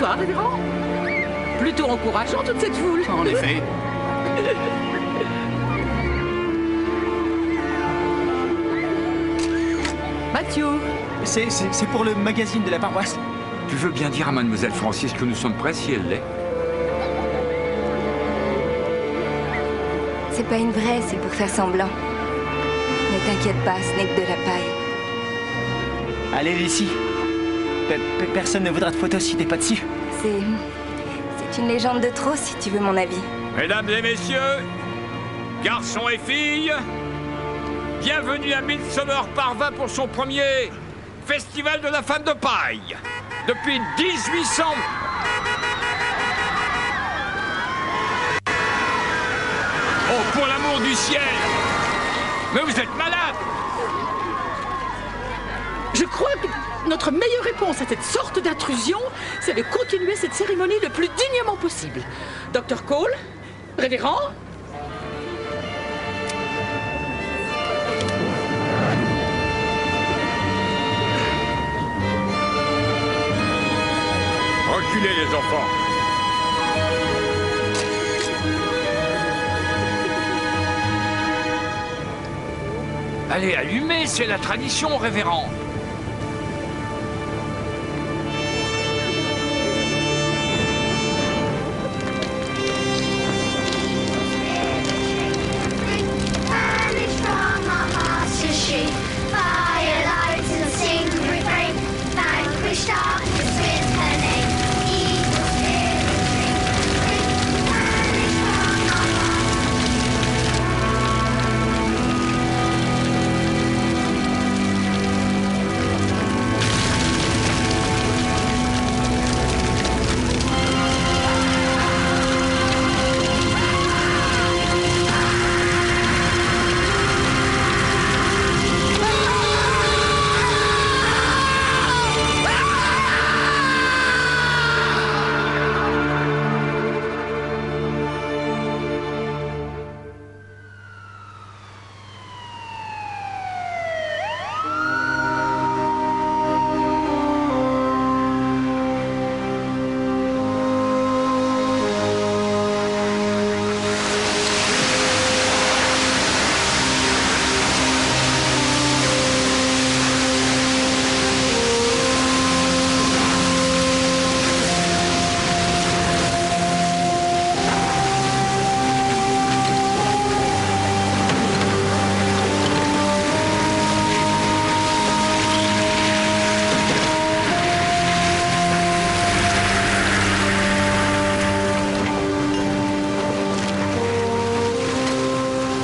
Bonsoir, révérend. Plutôt encourageant, toute cette foule. En effet. Mathieu. C'est pour le magazine de la paroisse. Tu veux bien dire à mademoiselle Francis que nous sommes prêts si elle l'est? C'est pas une vraie, c'est pour faire semblant. Ne t'inquiète pas, ce n'est que de la paille. Allez, Lucie. Personne ne voudra de photos si t'es pas dessus. C'est une légende de trop, si tu veux mon avis. Mesdames et messieurs, garçons et filles, bienvenue à Midsummer Parva pour son premier festival de la femme de paille. Depuis 1800... Oh, pour l'amour du ciel! Mais vous êtes malade! Je crois que notre meilleure réponse à cette sorte d'intrusion, c'est de continuer cette cérémonie le plus dignement possible. Dr. Cole, révérend. Reculez, les enfants. Allez, allumez, c'est la tradition, révérend.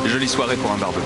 Jolie soirée pour un barbecue.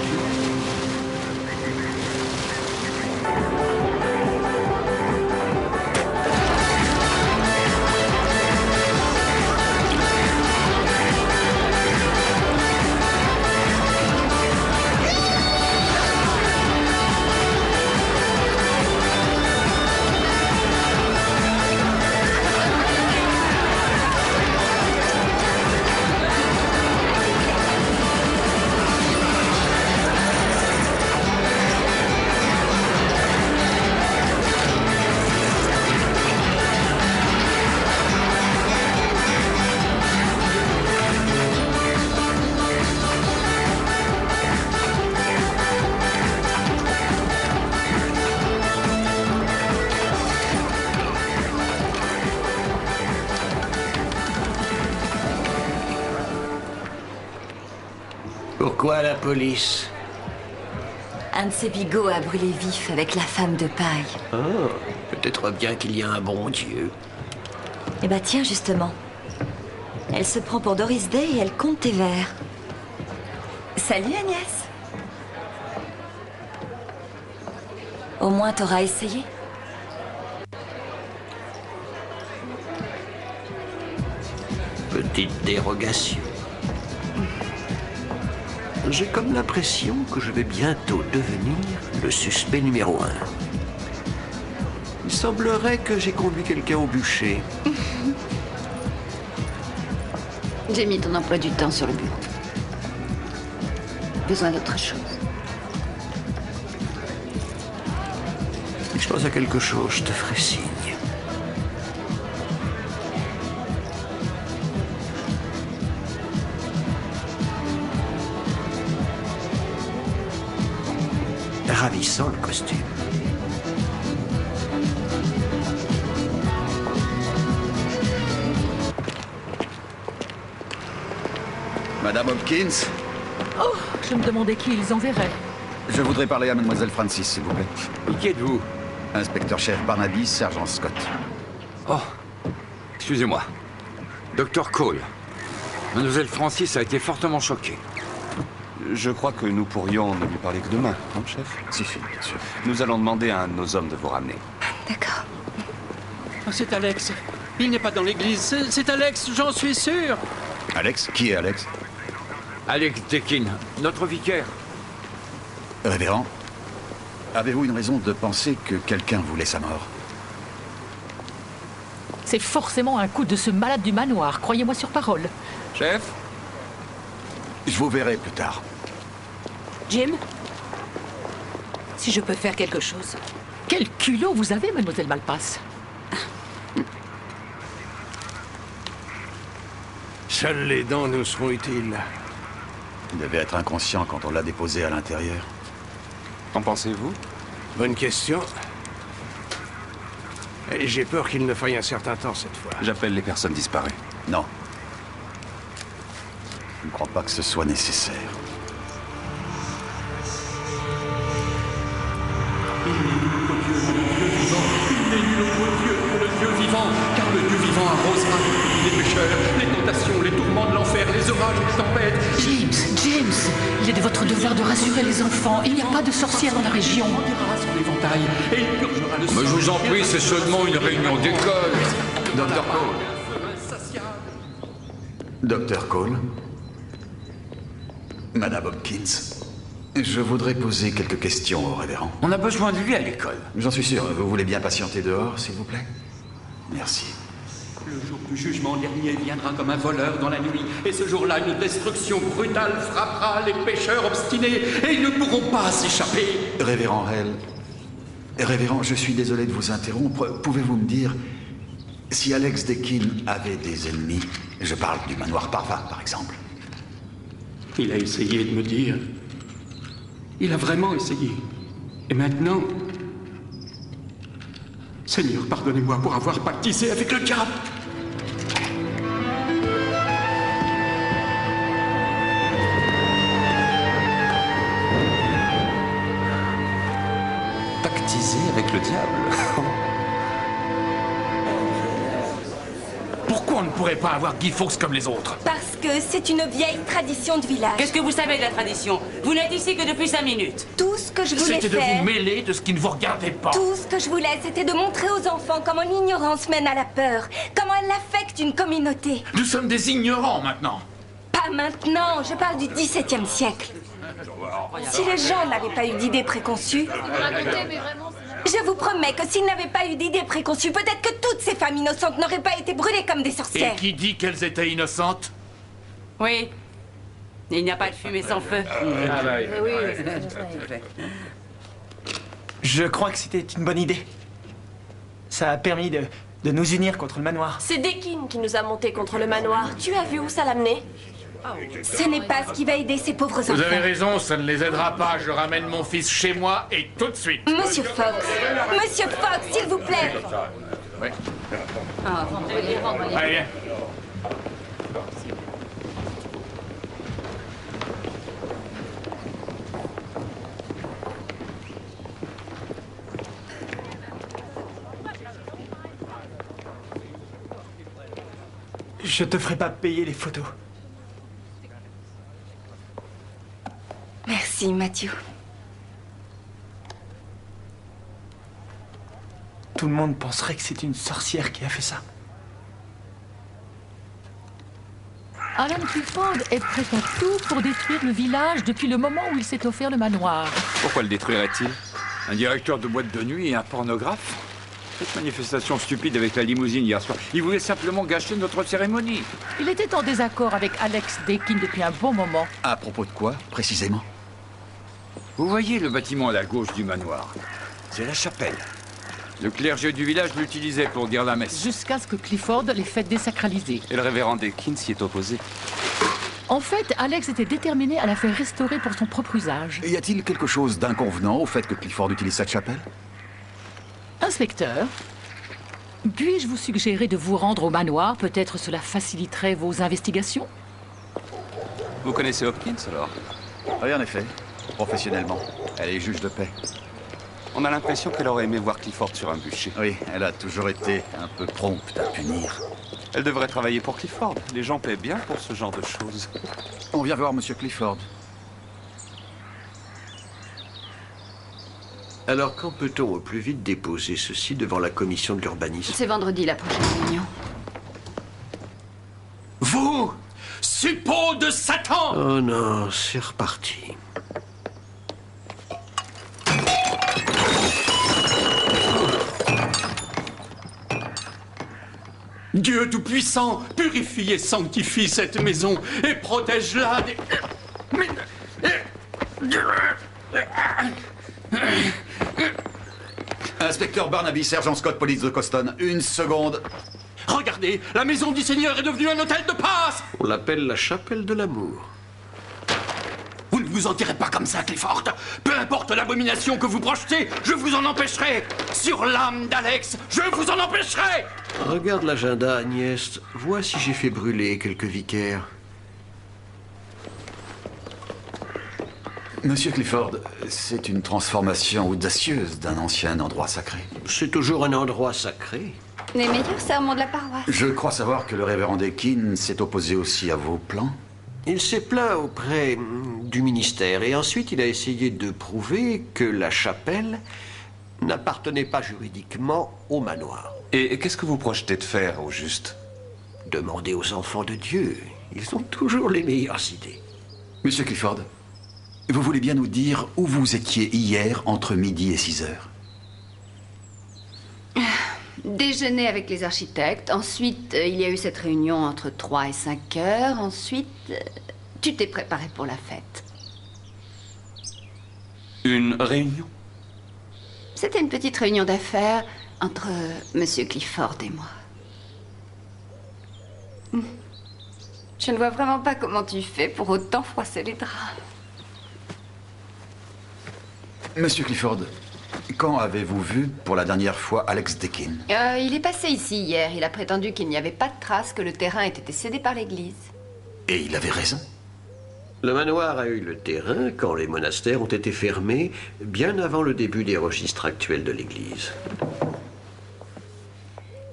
Pourquoi la police? Un de ces bigots a brûlé vif avec la femme de paille. Oh, peut-être bien qu'il y a un bon Dieu. Eh ben tiens, justement. Elle se prend pour Doris Day et elle compte tes vers. Salut Agnès. Au moins t'auras essayé. Petite dérogation. J'ai comme l'impression que je vais bientôt devenir le suspect numéro 1. Il semblerait que j'ai conduit quelqu'un au bûcher. J'ai mis ton emploi du temps sur le bureau. Besoin d'autre chose. Si je pense à quelque chose, je te ferai signe. ravissant le costume. Madame Hopkins, Oh, je me demandais qui ils enverraient. je voudrais parler à Mademoiselle Francis, s'il vous plaît. Et qui êtes-vous? Inspecteur-chef Barnaby, sergent Scott. Oh, excusez-moi. Dr. Cole. Mademoiselle Francis a été fortement choquée. Je crois que nous pourrions ne lui parler que demain, hein, chef? Si, bien sûr. Nous allons demander à un de nos hommes de vous ramener. D'accord. C'est Alex. Il n'est pas dans l'église. C'est Alex, j'en suis sûr. Alex? Qui est Alex? Alex Deakin, notre vicaire. Révérend, avez-vous une raison de penser que quelqu'un voulait sa mort? C'est forcément un coup de ce malade du manoir, croyez-moi sur parole. Chef? Je vous verrai plus tard. Jim? Si je peux faire quelque chose. Quel culot vous avez, mademoiselle Malpasse. Seules les dents nous seront utiles. Il devait être inconscient quand on l'a déposé à l'intérieur. Qu'en pensez-vous? Bonne question. Et j'ai peur qu'il ne faille un certain temps cette fois. J'appelle les personnes disparues. Non. Je ne crois pas que ce soit nécessaire. Le Dieu vivant, car le Dieu vivant arrosera les pécheurs, les tentations, les tourments de l'enfer, les orages et les tempêtes. James, il est de votre devoir de rassurer les enfants. Il n'y a pas de sorcière dans la région. Il tirera son éventail et il purgera le sang. Mais je vous en prie, c'est seulement une réunion d'école. Dr. Cole. Dr. Cole. Madame Hopkins. Je voudrais poser quelques questions au révérend. On a besoin de lui à l'école. J'en suis sûr. Vous voulez bien patienter dehors, s'il vous plaît? Merci. Le jour du jugement dernier viendra comme un voleur dans la nuit, et ce jour-là, une destruction brutale frappera les pécheurs obstinés, et ils ne pourront pas s'échapper. Révérend Hell. Révérend, je suis désolé de vous interrompre. Pouvez-vous me dire si Alex Deakin avait des ennemis? Je parle du manoir Parva, par exemple. Il a essayé de me dire. Il a vraiment essayé. Et maintenant... Seigneur, pardonnez-moi pour avoir pactisé avec le diable. Pactiser avec le diable? Pourquoi on ne pourrait pas avoir Guy Fawkes comme les autres? Parce que c'est une vieille tradition de village. Qu'est-ce que vous savez de la tradition? Vous n'êtes ici que depuis 5 minutes. Tout ce que je voulais C'était de faire... vous mêler de ce qui ne vous regardait pas. Tout ce que je voulais, c'était de montrer aux enfants comment l'ignorance mène à la peur, comment elle affecte une communauté. Nous sommes des ignorants maintenant. Pas maintenant, je parle du XVIIe siècle. Si les gens n'avaient pas eu d'idées préconçues... Je vous promets que s'ils n'avaient pas eu d'idées préconçues, peut-être que toutes ces femmes innocentes n'auraient pas été brûlées comme des sorcières. Et qui dit qu'elles étaient innocentes? Oui. Il n'y a pas de fumée sans feu. Je crois que c'était une bonne idée. Ça a permis de nous unir contre le manoir. C'est Deakin qui nous a montés contre le manoir. Tu as vu où ça l'a mené? Ce n'est pas ce qui va aider ces pauvres enfants. Vous avez raison, ça ne les aidera pas. Je ramène mon fils chez moi et tout de suite. Monsieur Fox, s'il vous plaît. Oui. Allez, viens. Je te ferai pas payer les photos. Merci, Matthew. Tout le monde penserait que c'est une sorcière qui a fait ça. Alan Clifford est prêt à tout pour détruire le village depuis le moment où il s'est offert le manoir. Pourquoi le détruirait-il? Un directeur de boîte de nuit et un pornographe? Cette manifestation stupide avec la limousine hier soir, il voulait simplement gâcher notre cérémonie. Il était en désaccord avec Alex Deakin depuis un bon moment. À propos de quoi, précisément? Vous voyez le bâtiment à la gauche du manoir? C'est la chapelle. Le clergé du village l'utilisait pour dire la messe. Jusqu'à ce que Clifford les fait désacraliser. Et le révérend Deakin s'y est opposé. En fait, Alex était déterminé à la faire restaurer pour son propre usage. Y a-t-il quelque chose d'inconvenant au fait que Clifford utilise cette chapelle? Inspecteur, puis-je vous suggérer de vous rendre au manoir? Peut-être cela faciliterait vos investigations? Vous connaissez Hopkins, alors? Oui, en effet. Professionnellement. Elle est juge de paix. On a l'impression qu'elle aurait aimé voir Clifford sur un bûcher. Oui, elle a toujours été un peu prompte à punir. Elle devrait travailler pour Clifford. Les gens paient bien pour ce genre de choses. On vient voir Monsieur Clifford. Alors, quand peut-on au plus vite déposer ceci devant la commission de l'urbanisme? C'est vendredi la prochaine réunion. Vous, suppôt de Satan! Oh non, c'est reparti. Dieu Tout-Puissant, purifie et sanctifie cette maison et protège-la des... Inspecteur Barnaby, sergent Scott, police de Coston. Une seconde. Regardez, la maison du Seigneur est devenue un hôtel de passe! On l'appelle la chapelle de l'amour. Vous ne vous en tirez pas comme ça, Clifford. Peu importe l'abomination que vous projetez, je vous en empêcherai. Sur l'âme d'Alex, je vous en empêcherai. Regarde l'agenda, Agnès. Vois si j'ai fait brûler quelques vicaires. Monsieur Clifford, c'est une transformation audacieuse d'un ancien endroit sacré. C'est toujours un endroit sacré. Les meilleurs sermons de la paroisse. Je crois savoir que le révérend Deakin s'est opposé aussi à vos plans. Il s'est plaint auprès du ministère et ensuite il a essayé de prouver que la chapelle n'appartenait pas juridiquement au manoir. Et qu'est-ce que vous projetez de faire, au juste? Demandez aux enfants de Dieu. Ils ont toujours les meilleures idées. Monsieur Clifford, vous voulez bien nous dire où vous étiez hier entre midi et 6 heures? Déjeuner avec les architectes. Ensuite, il y a eu cette réunion entre 3 et 5 heures. Ensuite, tu t'es préparé pour la fête. Une réunion? C'était une petite réunion d'affaires entre Monsieur Clifford et moi. Je ne vois vraiment pas comment tu fais pour autant froisser les draps. Monsieur Clifford, quand avez-vous vu pour la dernière fois Alex Deakin? Il est passé ici hier. Il a prétendu qu'il n'y avait pas de trace, que le terrain ait été cédé par l'église. Et il avait raison. Le manoir a eu le terrain quand les monastères ont été fermés, bien avant le début des registres actuels de l'église.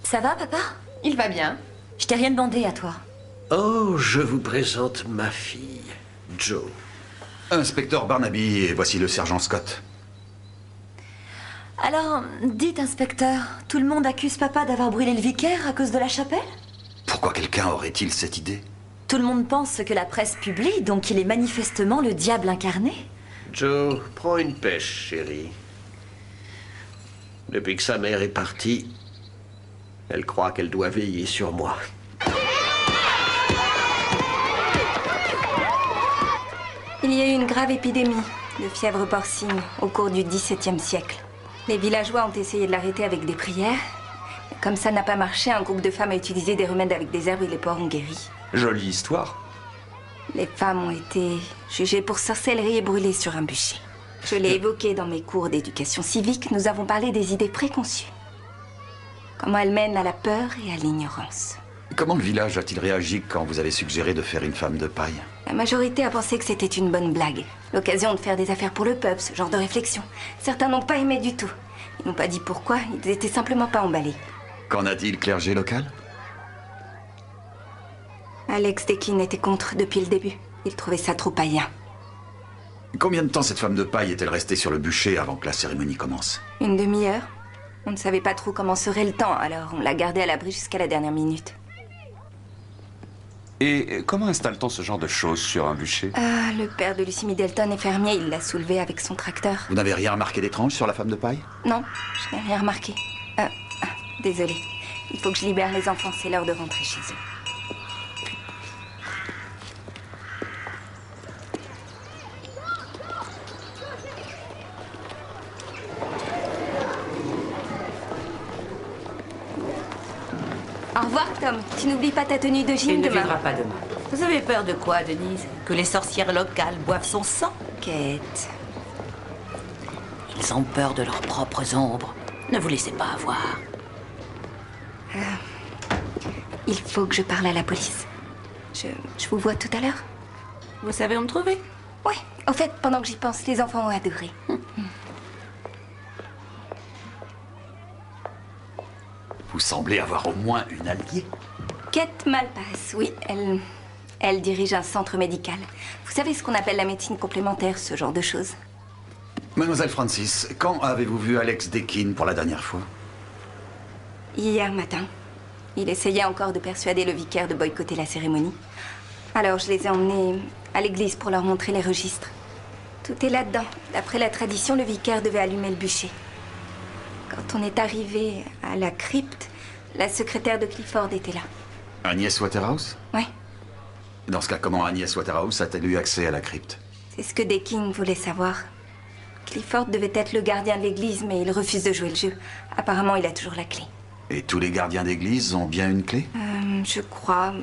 Ça va, papa? Il va bien. Je t'ai rien demandé à toi. Oh, je vous présente ma fille, Jo. Inspecteur Barnaby, et voici le sergent Scott. Alors, dites, inspecteur, tout le monde accuse papa d'avoir brûlé le vicaire à cause de la chapelle? Pourquoi quelqu'un aurait-il cette idée? Tout le monde pense ce que la presse publie, donc il est manifestement le diable incarné. Jo, prends une pêche, chérie. Depuis que sa mère est partie, elle croit qu'elle doit veiller sur moi. Il y a eu une grave épidémie de fièvre porcine au cours du XVIIe siècle. Les villageois ont essayé de l'arrêter avec des prières. Comme ça n'a pas marché, un groupe de femmes a utilisé des remèdes avec des herbes et les porcs ont guéri. Jolie histoire. Les femmes ont été jugées pour sorcellerie et brûlées sur un bûcher. Je l'ai évoqué dans mes cours d'éducation civique. Nous avons parlé des idées préconçues. Comment elles mènent à la peur et à l'ignorance. Comment le village a-t-il réagi quand vous avez suggéré de faire une femme de paille? La majorité a pensé que c'était une bonne blague. L'occasion de faire des affaires pour le peuple, ce genre de réflexion. Certains n'ont pas aimé du tout. Ils n'ont pas dit pourquoi, ils étaient simplement pas emballés. Qu'en a dit le clergé local? Alex Deakin était contre depuis le début. Il trouvait ça trop païen. Combien de temps cette femme de paille est-elle restée sur le bûcher avant que la cérémonie commence? Une demi-heure. On ne savait pas trop comment serait le temps, alors on l'a gardée à l'abri jusqu'à la dernière minute. Et comment installe-t-on ce genre de choses sur un bûcher? Ah, le père de Lucy Middleton est fermier, il l'a soulevé avec son tracteur. Vous n'avez rien remarqué d'étrange sur la femme de paille? Non, je n'ai rien remarqué. Désolée. Il faut que je libère les enfants, c'est l'heure de rentrer chez eux. Au revoir, Tom. Tu n'oublies pas ta tenue de gym Il ne demain. viendra pas demain. Vous avez peur de quoi, Denise? Que les sorcières locales boivent son sang? Kate. Ils ont peur de leurs propres ombres. Ne vous laissez pas avoir. Il faut que je parle à la police. Je vous vois tout à l'heure. Vous savez où me trouver? Oui. Au fait, pendant que j'y pense, les enfants ont adoré. Vous semblez avoir au moins une alliée. Kate Malpass, oui, elle dirige un centre médical. Vous savez ce qu'on appelle la médecine complémentaire, ce genre de choses. Mademoiselle Francis, quand avez-vous vu Alex Deakin pour la dernière fois? Hier matin. Il essayait encore de persuader le vicaire de boycotter la cérémonie. Alors je les ai emmenés à l'église pour leur montrer les registres. Tout est là-dedans. D'après la tradition, le vicaire devait allumer le bûcher. Quand on est arrivé à la crypte, la secrétaire de Clifford était là. Agnès Waterhouse? Oui. Dans ce cas, comment Agnès Waterhouse a-t-elle eu accès à la crypte? C'est ce que Deakin voulait savoir. Clifford devait être le gardien de l'église, mais il refuse de jouer le jeu. Apparemment, il a toujours la clé. Et tous les gardiens d'église ont bien une clé? Je crois.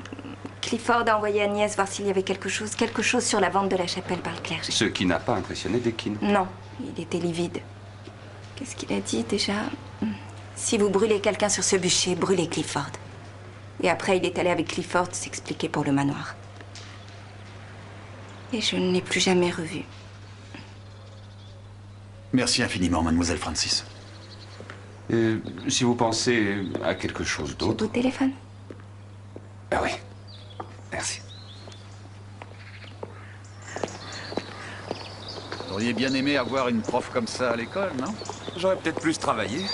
Clifford a envoyé Agnès voir s'il y avait quelque chose sur la vente de la chapelle par le clergé. Ce qui n'a pas impressionné Deakin. Non, il était livide. Qu'est-ce qu'il a dit déjà? Si vous brûlez quelqu'un sur ce bûcher, brûlez Clifford. Et après, il est allé avec Clifford s'expliquer pour le manoir. Et je ne l'ai plus jamais revu. Merci infiniment, mademoiselle Francis. Et si vous pensez à quelque chose d'autre... Votre téléphone? Ah oui. Merci. Vous auriez bien aimé avoir une prof comme ça à l'école, non? J'aurais peut-être plus travaillé.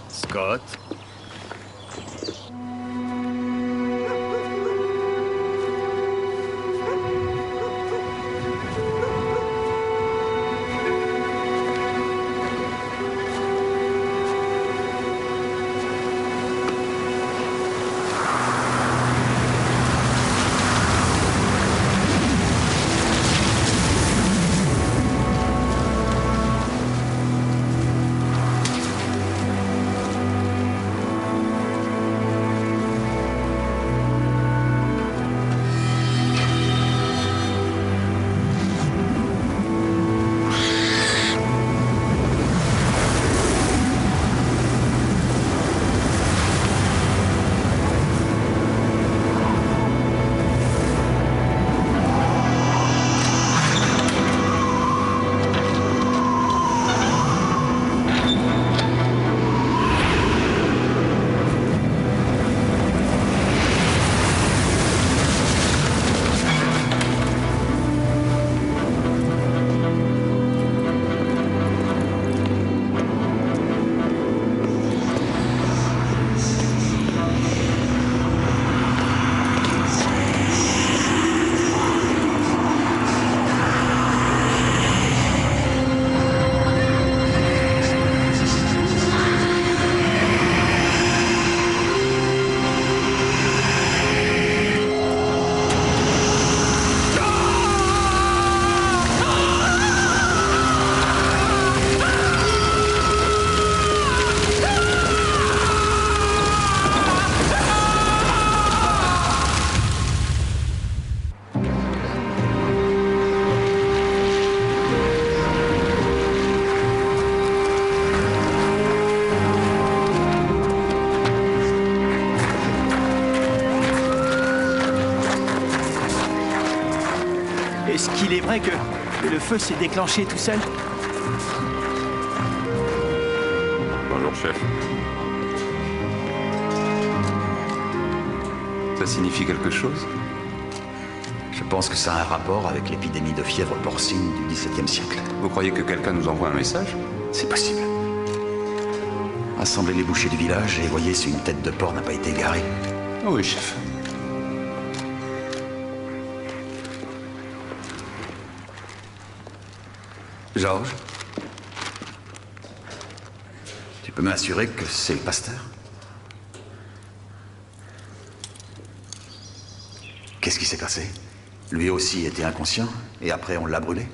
Scott? Est-ce qu'il est vrai que le feu s'est déclenché tout seul? Bonjour, chef. Ça signifie quelque chose? Je pense que ça a un rapport avec l'épidémie de fièvre porcine du XVIIe siècle. Vous croyez que quelqu'un nous envoie un message? C'est possible. Rassemblez les bouchers du village et voyez si une tête de porc n'a pas été égarée. Oh oui, chef. Georges, tu peux m'assurer que c'est le pasteur? Qu'est-ce qui s'est passé? Lui aussi était inconscient, et après on l'a brûlé?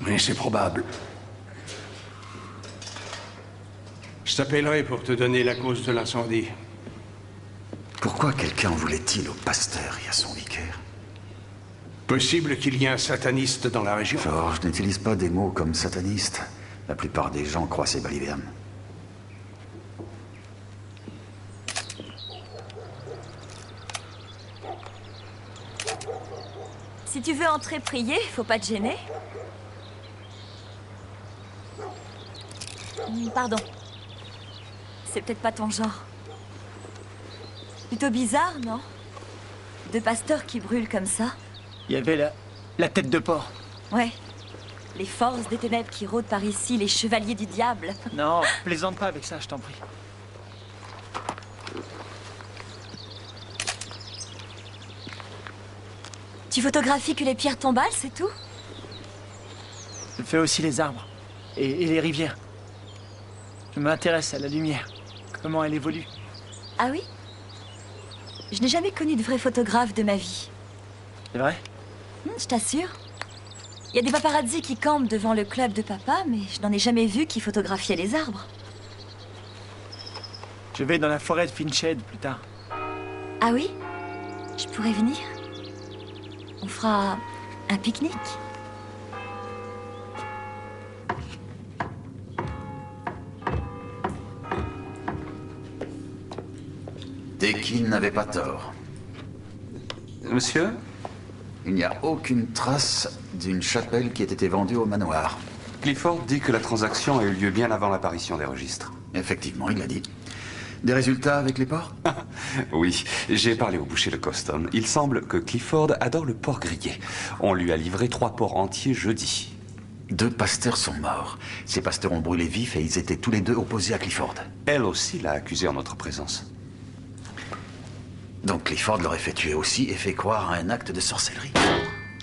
Oui, c'est probable. Je t'appellerai pour te donner la cause de l'incendie. Pourquoi quelqu'un en voulait-il au pasteur et à son vicaire? Possible qu'il y ait un sataniste dans la région. George, n'utilise pas des mots comme sataniste. La plupart des gens croient ces balivernes. Si tu veux entrer prier, faut pas te gêner. Pardon. C'est peut-être pas ton genre. Plutôt bizarre, non? Deux pasteurs qui brûlent comme ça. Il y avait la tête de porc. Ouais. Les forces des ténèbres qui rôdent par ici, les chevaliers du diable. Non, plaisante pas avec ça, je t'en prie. Tu photographies que les pierres tombales, c'est tout? Je fais aussi les arbres et les rivières. Je m'intéresse à la lumière, comment elle évolue. Ah oui? Je n'ai jamais connu de vrai photographe de ma vie. C'est vrai? Je t'assure. Il y a des paparazzis qui campent devant le club de papa, mais je n'en ai jamais vu qui photographiaient les arbres. Je vais dans la forêt de Finchhead plus tard. Ah oui? Je pourrais venir? On fera un pique-nique? Deakin n'avait pas tort. Monsieur? Il n'y a aucune trace d'une chapelle qui ait été vendue au manoir. Clifford dit que la transaction a eu lieu bien avant l'apparition des registres. Effectivement, il l'a dit. Des résultats avec les porcs? Oui, j'ai parlé au boucher de Coston. Il semble que Clifford adore le porc grillé. On lui a livré 3 porcs entiers jeudi. 2 pasteurs sont morts. Ces pasteurs ont brûlé vifs et ils étaient tous les 2 opposés à Clifford. Elle aussi l'a accusé en notre présence. Donc Clifford l'aurait fait tuer aussi et fait croire à un acte de sorcellerie.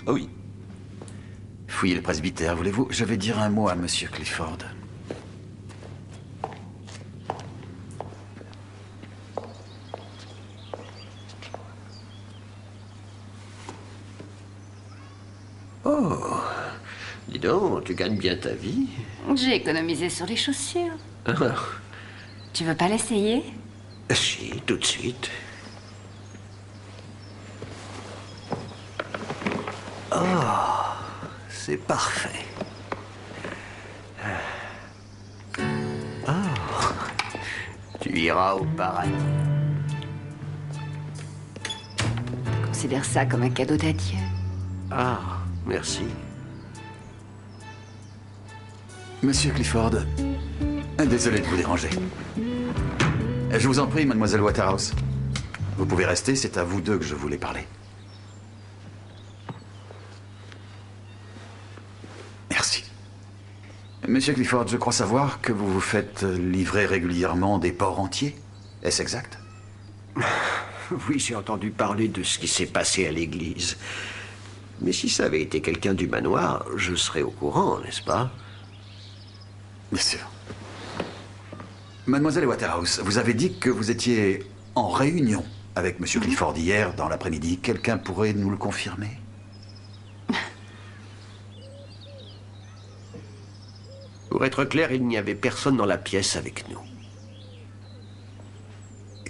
Oui. Fouillez le presbytère, voulez-vous? Je vais dire un mot à Monsieur Clifford. Oh, dis donc, tu gagnes bien ta vie. J'ai économisé sur les chaussures. Tu veux pas l'essayer? Si, tout de suite. Oh, c'est parfait. Oh, tu iras au paradis. Considère ça comme un cadeau d'adieu. Ah, merci. Monsieur Clifford, désolé de vous déranger. Je vous en prie, mademoiselle Waterhouse. Vous pouvez rester, c'est à vous 2 que je voulais parler. Merci. Monsieur Clifford, je crois savoir que vous vous faites livrer régulièrement des porcs entiers. Est-ce exact? Oui, j'ai entendu parler de ce qui s'est passé à l'église. Mais si ça avait été quelqu'un du manoir, je serais au courant, n'est-ce pas? Bien sûr. Mademoiselle Waterhouse, vous avez dit que vous étiez en réunion avec Monsieur Clifford hier dans l'après-midi. Quelqu'un pourrait nous le confirmer? Pour être clair, il n'y avait personne dans la pièce avec nous.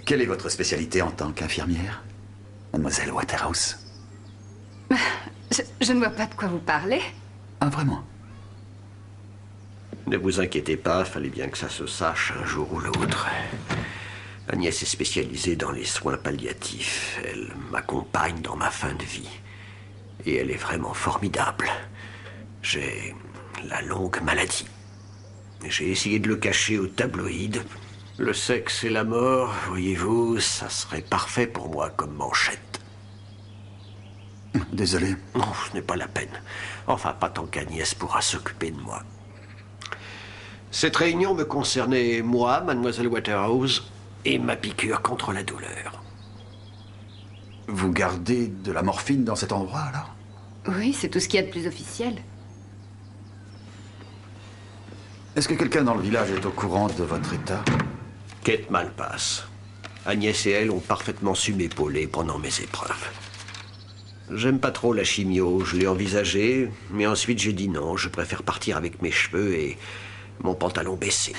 Quelle est votre spécialité en tant qu'infirmière, mademoiselle Waterhouse? Je ne vois pas de quoi vous parlez. Ah, vraiment? Ne vous inquiétez pas, fallait bien que ça se sache un jour ou l'autre. Agnès est spécialisée dans les soins palliatifs. Elle m'accompagne dans ma fin de vie. Et elle est vraiment formidable. J'ai la longue maladie. J'ai essayé de le cacher aux tabloïds. Le sexe et la mort, voyez-vous, ça serait parfait pour moi comme manchette. Désolé. Oh, ce n'est pas la peine. Enfin, pas tant qu'Agnès pourra s'occuper de moi. Cette réunion me concernait, moi, mademoiselle Waterhouse, et ma piqûre contre la douleur. Vous gardez de la morphine dans cet endroit, alors? Oui, c'est tout ce qu'il y a de plus officiel. Est-ce que quelqu'un dans le village est au courant de votre état? Kate Malpass. Agnès et elle ont parfaitement su m'épauler pendant mes épreuves. J'aime pas trop la chimio, je l'ai envisagé, mais ensuite j'ai dit non, je préfère partir avec mes cheveux et mon pantalon baissé.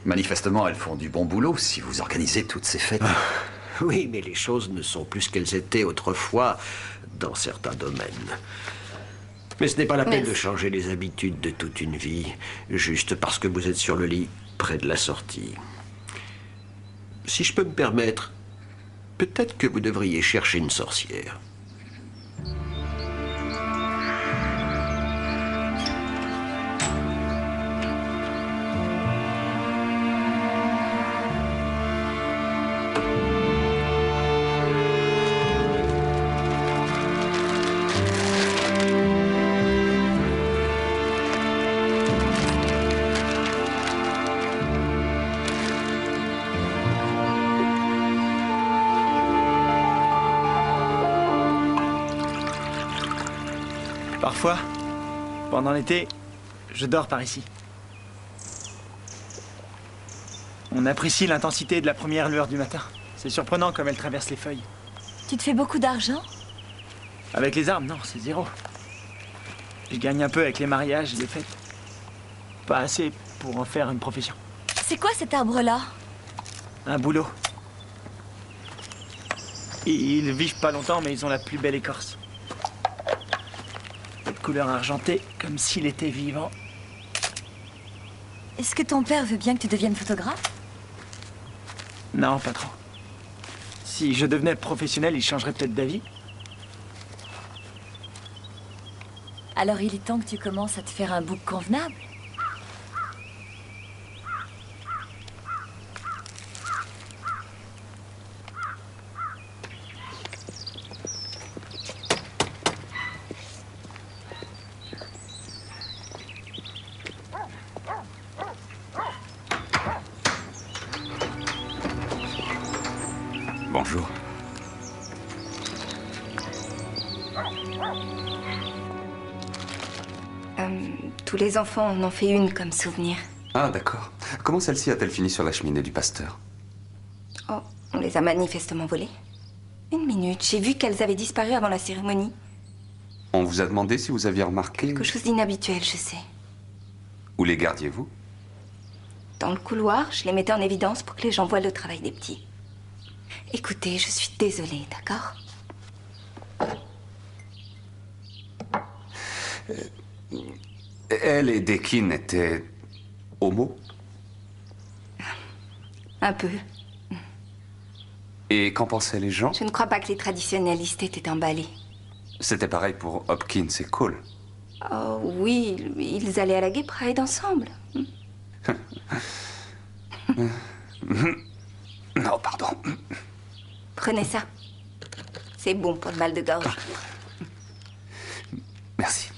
Manifestement, elles font du bon boulot si vous organisez toutes ces fêtes. Oui, mais les choses ne sont plus ce qu'elles étaient autrefois dans certains domaines. Mais ce n'est pas la peine de changer les habitudes de toute une vie, juste parce que vous êtes sur le lit près de la sortie. Si je peux me permettre, peut-être que vous devriez chercher une sorcière. Parfois, pendant l'été, je dors par ici. On apprécie l'intensité de la première lueur du matin. C'est surprenant comme elle traverse les feuilles. Tu te fais beaucoup d'argent? Avec les armes, non, c'est zéro. Je gagne un peu avec les mariages et les fêtes. Pas assez pour en faire une profession. C'est quoi cet arbre-là? Un boulot. Ils vivent pas longtemps, mais ils ont la plus belle écorce. De couleur argentée, comme s'il était vivant. Est-ce que ton père veut bien que tu deviennes photographe? Non, pas trop. Si je devenais professionnel, il changerait peut-être d'avis. Alors il est temps que tu commences à te faire un book convenable. Bonjour. Tous les enfants en ont fait une comme souvenir. Ah, d'accord. Comment celle-ci a-t-elle fini sur la cheminée du pasteur? Oh, on les a manifestement volées. Une minute, j'ai vu qu'elles avaient disparu avant la cérémonie. On vous a demandé si vous aviez remarqué... Quelque chose d'inhabituel, je sais. Où les gardiez-vous? Dans le couloir, je les mettais en évidence pour que les gens voient le travail des petits. Écoutez, je suis désolée, d'accord? Elle et Dekin étaient homo? Un peu. Et qu'en pensaient les gens? Je ne crois pas que les traditionnalistes étaient emballés. C'était pareil pour Hopkins et Cole. Oh oui, ils allaient à la Gay Pride ensemble. Non, pardon. Prenez ça. C'est bon pour le mal de gorge. Merci.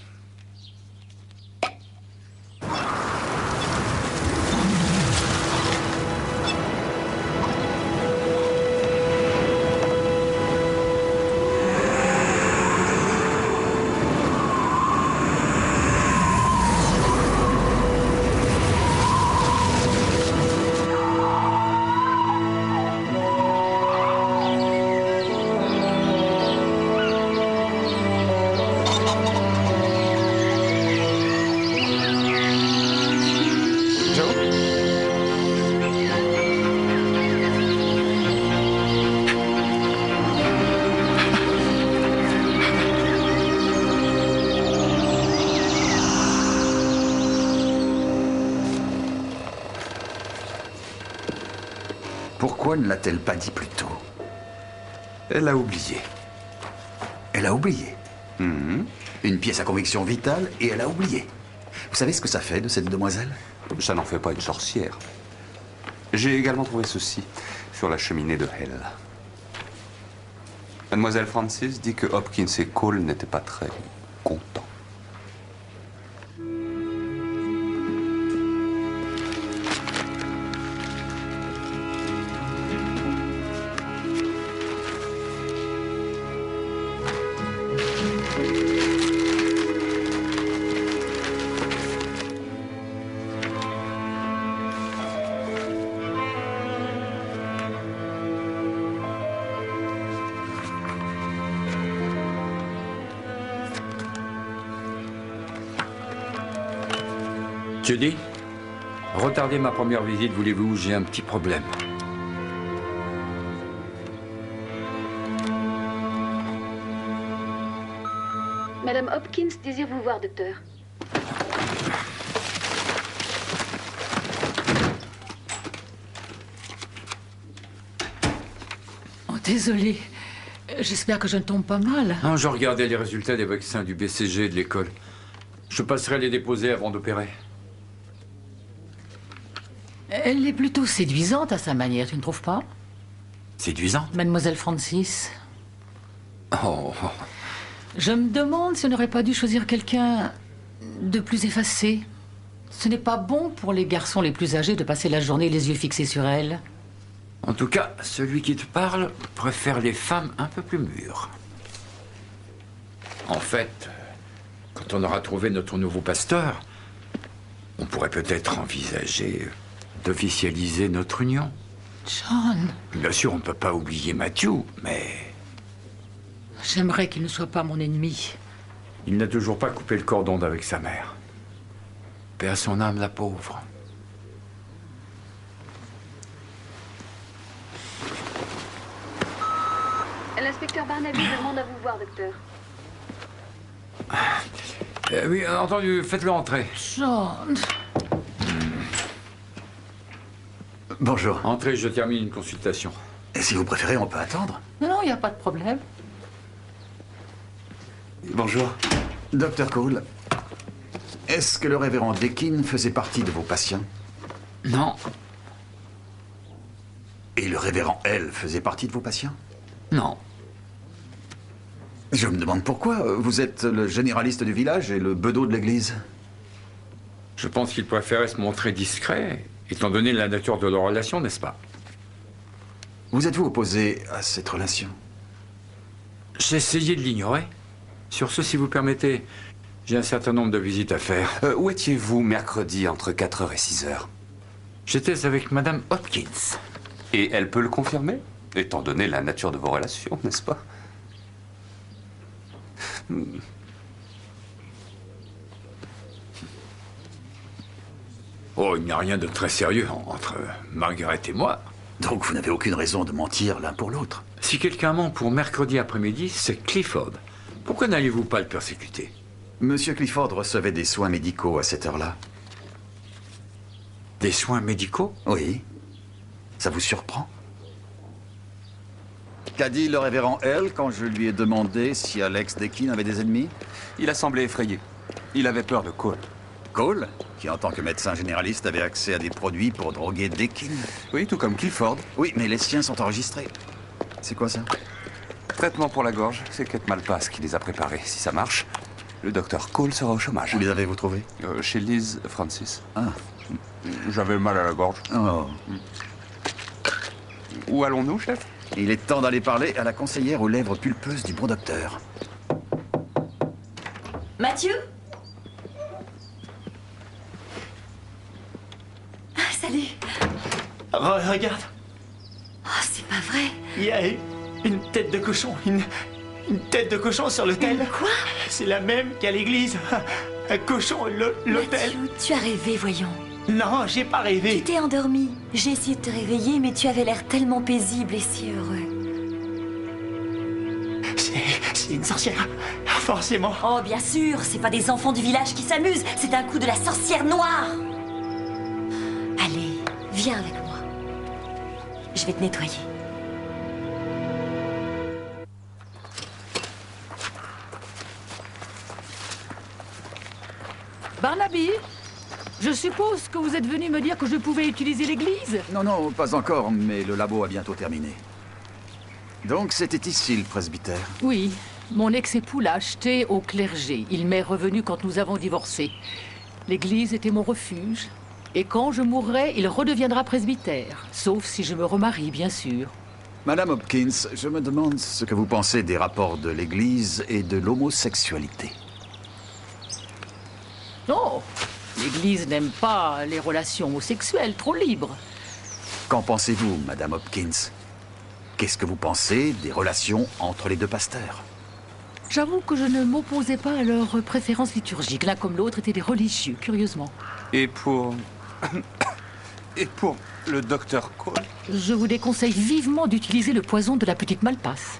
Pourquoi ne l'a-t-elle pas dit plus tôt? Elle a oublié. Elle a oublié. Une pièce à conviction vitale et elle a oublié. Vous savez ce que ça fait de cette demoiselle? Ça n'en fait pas une sorcière. J'ai également trouvé ceci sur la cheminée de Hell. Mademoiselle Francis dit que Hopkins et Cole n'étaient pas très contents. Judy, Retardez ma première visite, voulez-vous? J'ai un petit problème. Madame Hopkins désire vous voir, docteur. Oh, désolée. J'espère que je ne tombe pas mal. Non, je regardais les résultats des vaccins du BCG et de l'école. Je passerai les déposer avant d'opérer. Elle est plutôt séduisante à sa manière, tu ne trouves pas? Séduisante? Mademoiselle Francis. Oh. Je me demande si on n'aurait pas dû choisir quelqu'un de plus effacé. Ce n'est pas bon pour les garçons les plus âgés de passer la journée les yeux fixés sur elle. En tout cas, celui qui te parle préfère les femmes un peu plus mûres. En fait, quand on aura trouvé notre nouveau pasteur, on pourrait peut-être envisager d'officialiser notre union. John. Bien sûr, on ne peut pas oublier Matthew, mais... J'aimerais qu'il ne soit pas mon ennemi. Il n'a toujours pas coupé le cordon avec sa mère. Paix à son âme, la pauvre. L'inspecteur Barnaby demande à vous voir, docteur. Oui, entendu, faites-le entrer. John. Bonjour. Entrez, je termine une consultation. Et si vous préférez, on peut attendre. Non, il n'y a pas de problème. Bonjour. Docteur Cole, est-ce que le révérend Deakin faisait partie de vos patients? Non. Et le révérend L faisait partie de vos patients? Non. Je me demande pourquoi. Vous êtes le généraliste du village et le bedeau de l'église. Je pense qu'il préférait se montrer discret, étant donné la nature de leur relation, n'est-ce pas? Vous êtes-vous opposé à cette relation? J'ai essayé de l'ignorer. Sur ce, si vous permettez, j'ai un certain nombre de visites à faire. Où étiez-vous mercredi entre 4h et 6h? J'étais avec Madame Hopkins. Et elle peut le confirmer, étant donné la nature de vos relations, n'est-ce pas? Oh, il n'y a rien de très sérieux entre Margaret et moi. Donc vous n'avez aucune raison de mentir l'un pour l'autre. Si quelqu'un ment pour mercredi après-midi, c'est Clifford. Pourquoi n'allez-vous pas le persécuter? Monsieur Clifford recevait des soins médicaux à cette heure-là. Des soins médicaux? Oui. Ça vous surprend? Qu'a dit le révérend L quand je lui ai demandé si Alex Deakin avait des ennemis? Il a semblé effrayé. Il avait peur de Cole. Cole, qui en tant que médecin généraliste avait accès à des produits pour droguer Deakin? Oui, tout comme Clifford. Oui, mais les siens sont enregistrés. C'est quoi ça? Traitement pour la gorge, c'est Kate Malpass qui les a préparés. Si ça marche, le docteur Cole sera au chômage. Où les avez-vous trouvés? Chez Liz Francis. Ah. J'avais mal à la gorge. Oh. Où allons-nous, chef? Il est temps d'aller parler à la conseillère aux lèvres pulpeuses du bon docteur. Matthew? Ah, salut. Regarde. Oh, c'est pas vrai. Il y a une tête de cochon. Une tête de cochon sur l'autel. Quoi? C'est la même qu'à l'église. Un cochon, l'autel. Matthew, tu as rêvé, voyons. Non, j'ai pas rêvé. Tu t'es endormi. J'ai essayé de te réveiller, mais tu avais l'air tellement paisible et si heureux. C'est une sorcière. Forcément. Oh, bien sûr, c'est pas des enfants du village qui s'amusent. C'est un coup de la sorcière noire. Allez, viens avec moi. Je vais te nettoyer. Barnaby, je suppose que vous êtes venu me dire que je pouvais utiliser l'église? Non, non, pas encore, mais le labo a bientôt terminé. Donc c'était ici le presbytère? Oui, mon ex-époux l'a acheté au clergé. Il m'est revenu quand nous avons divorcé. L'église était mon refuge. Et quand je mourrai, il redeviendra presbytère. Sauf si je me remarie, bien sûr. Madame Hopkins, je me demande ce que vous pensez des rapports de l'église et de l'homosexualité. Non, l'église n'aime pas les relations homosexuelles, trop libres. Qu'en pensez-vous, Madame Hopkins? Qu'est-ce que vous pensez des relations entre les deux pasteurs? J'avoue que je ne m'opposais pas à leurs préférences liturgiques. L'un comme l'autre étaient des religieux, curieusement. Et pour Et pour le docteur Cole? Je vous déconseille vivement d'utiliser le poison de la petite malpasse.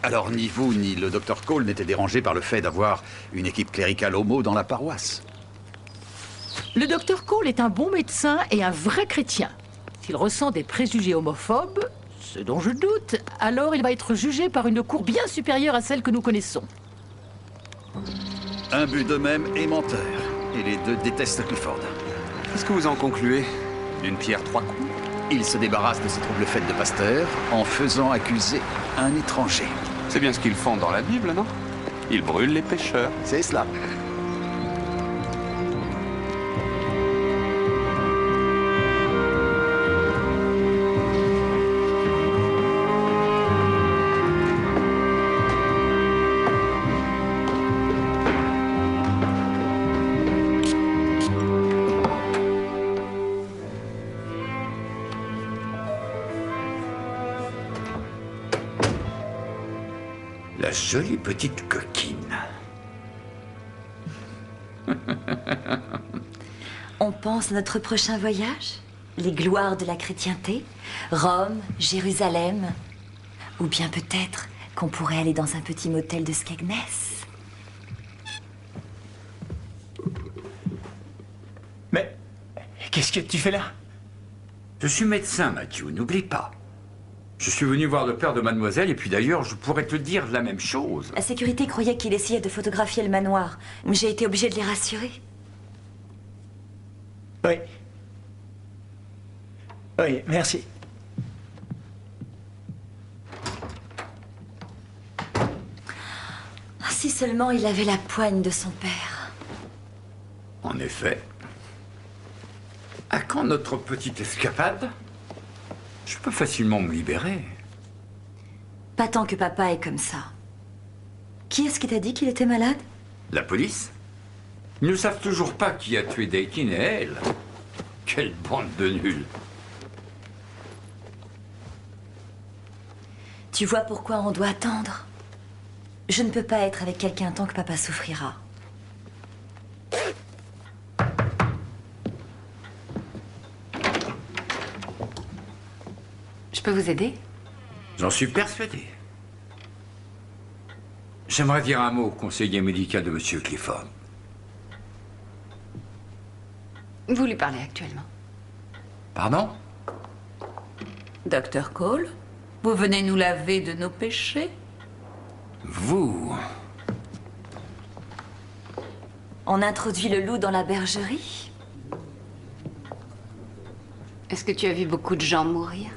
Alors ni vous ni le docteur Cole n'étaient dérangés par le fait d'avoir une équipe cléricale homo dans la paroisse? Le docteur Cole est un bon médecin et un vrai chrétien. S'il ressent des préjugés homophobes, ce dont je doute, alors il va être jugé par une cour bien supérieure à celle que nous connaissons. Imbus d'eux-mêmes et menteurs. Et les deux détestent Clifford. Qu'est-ce que vous en concluez? D'une pierre trois coups? Il se débarrasse de ses troubles faits de pasteur en faisant accuser un étranger. C'est bien ce qu'ils font dans la Bible, non? Ils brûlent les pécheurs. C'est cela. La jolie petite coquine. On pense à notre prochain voyage? Les gloires de la chrétienté? Rome, Jérusalem? Ou bien peut-être qu'on pourrait aller dans un petit motel de Skegness? Mais qu'est-ce que tu fais là? Je suis médecin, Matthew, n'oublie pas. Je suis venu voir le père de mademoiselle, et puis d'ailleurs, je pourrais te dire la même chose. La sécurité croyait qu'il essayait de photographier le manoir. J'ai été obligée de les rassurer. Oui. Oui, merci. Si seulement il avait la poigne de son père. En effet. À quand notre petite escapade? Je peux facilement me libérer. Pas tant que papa est comme ça. Qui est-ce qui t'a dit qu'il était malade? La police? Ils ne savent toujours pas qui a tué Dakin et elle. Quelle bande de nuls. Tu vois pourquoi on doit attendre? Je ne peux pas être avec quelqu'un tant que papa souffrira. Je peux vous aider? J'en suis persuadé. J'aimerais dire un mot au conseiller médical de Monsieur Clifford. Vous lui parlez actuellement. Pardon? Docteur Cole, vous venez nous laver de nos péchés? Vous... On introduit le loup dans la bergerie? Est-ce que tu as vu beaucoup de gens mourir?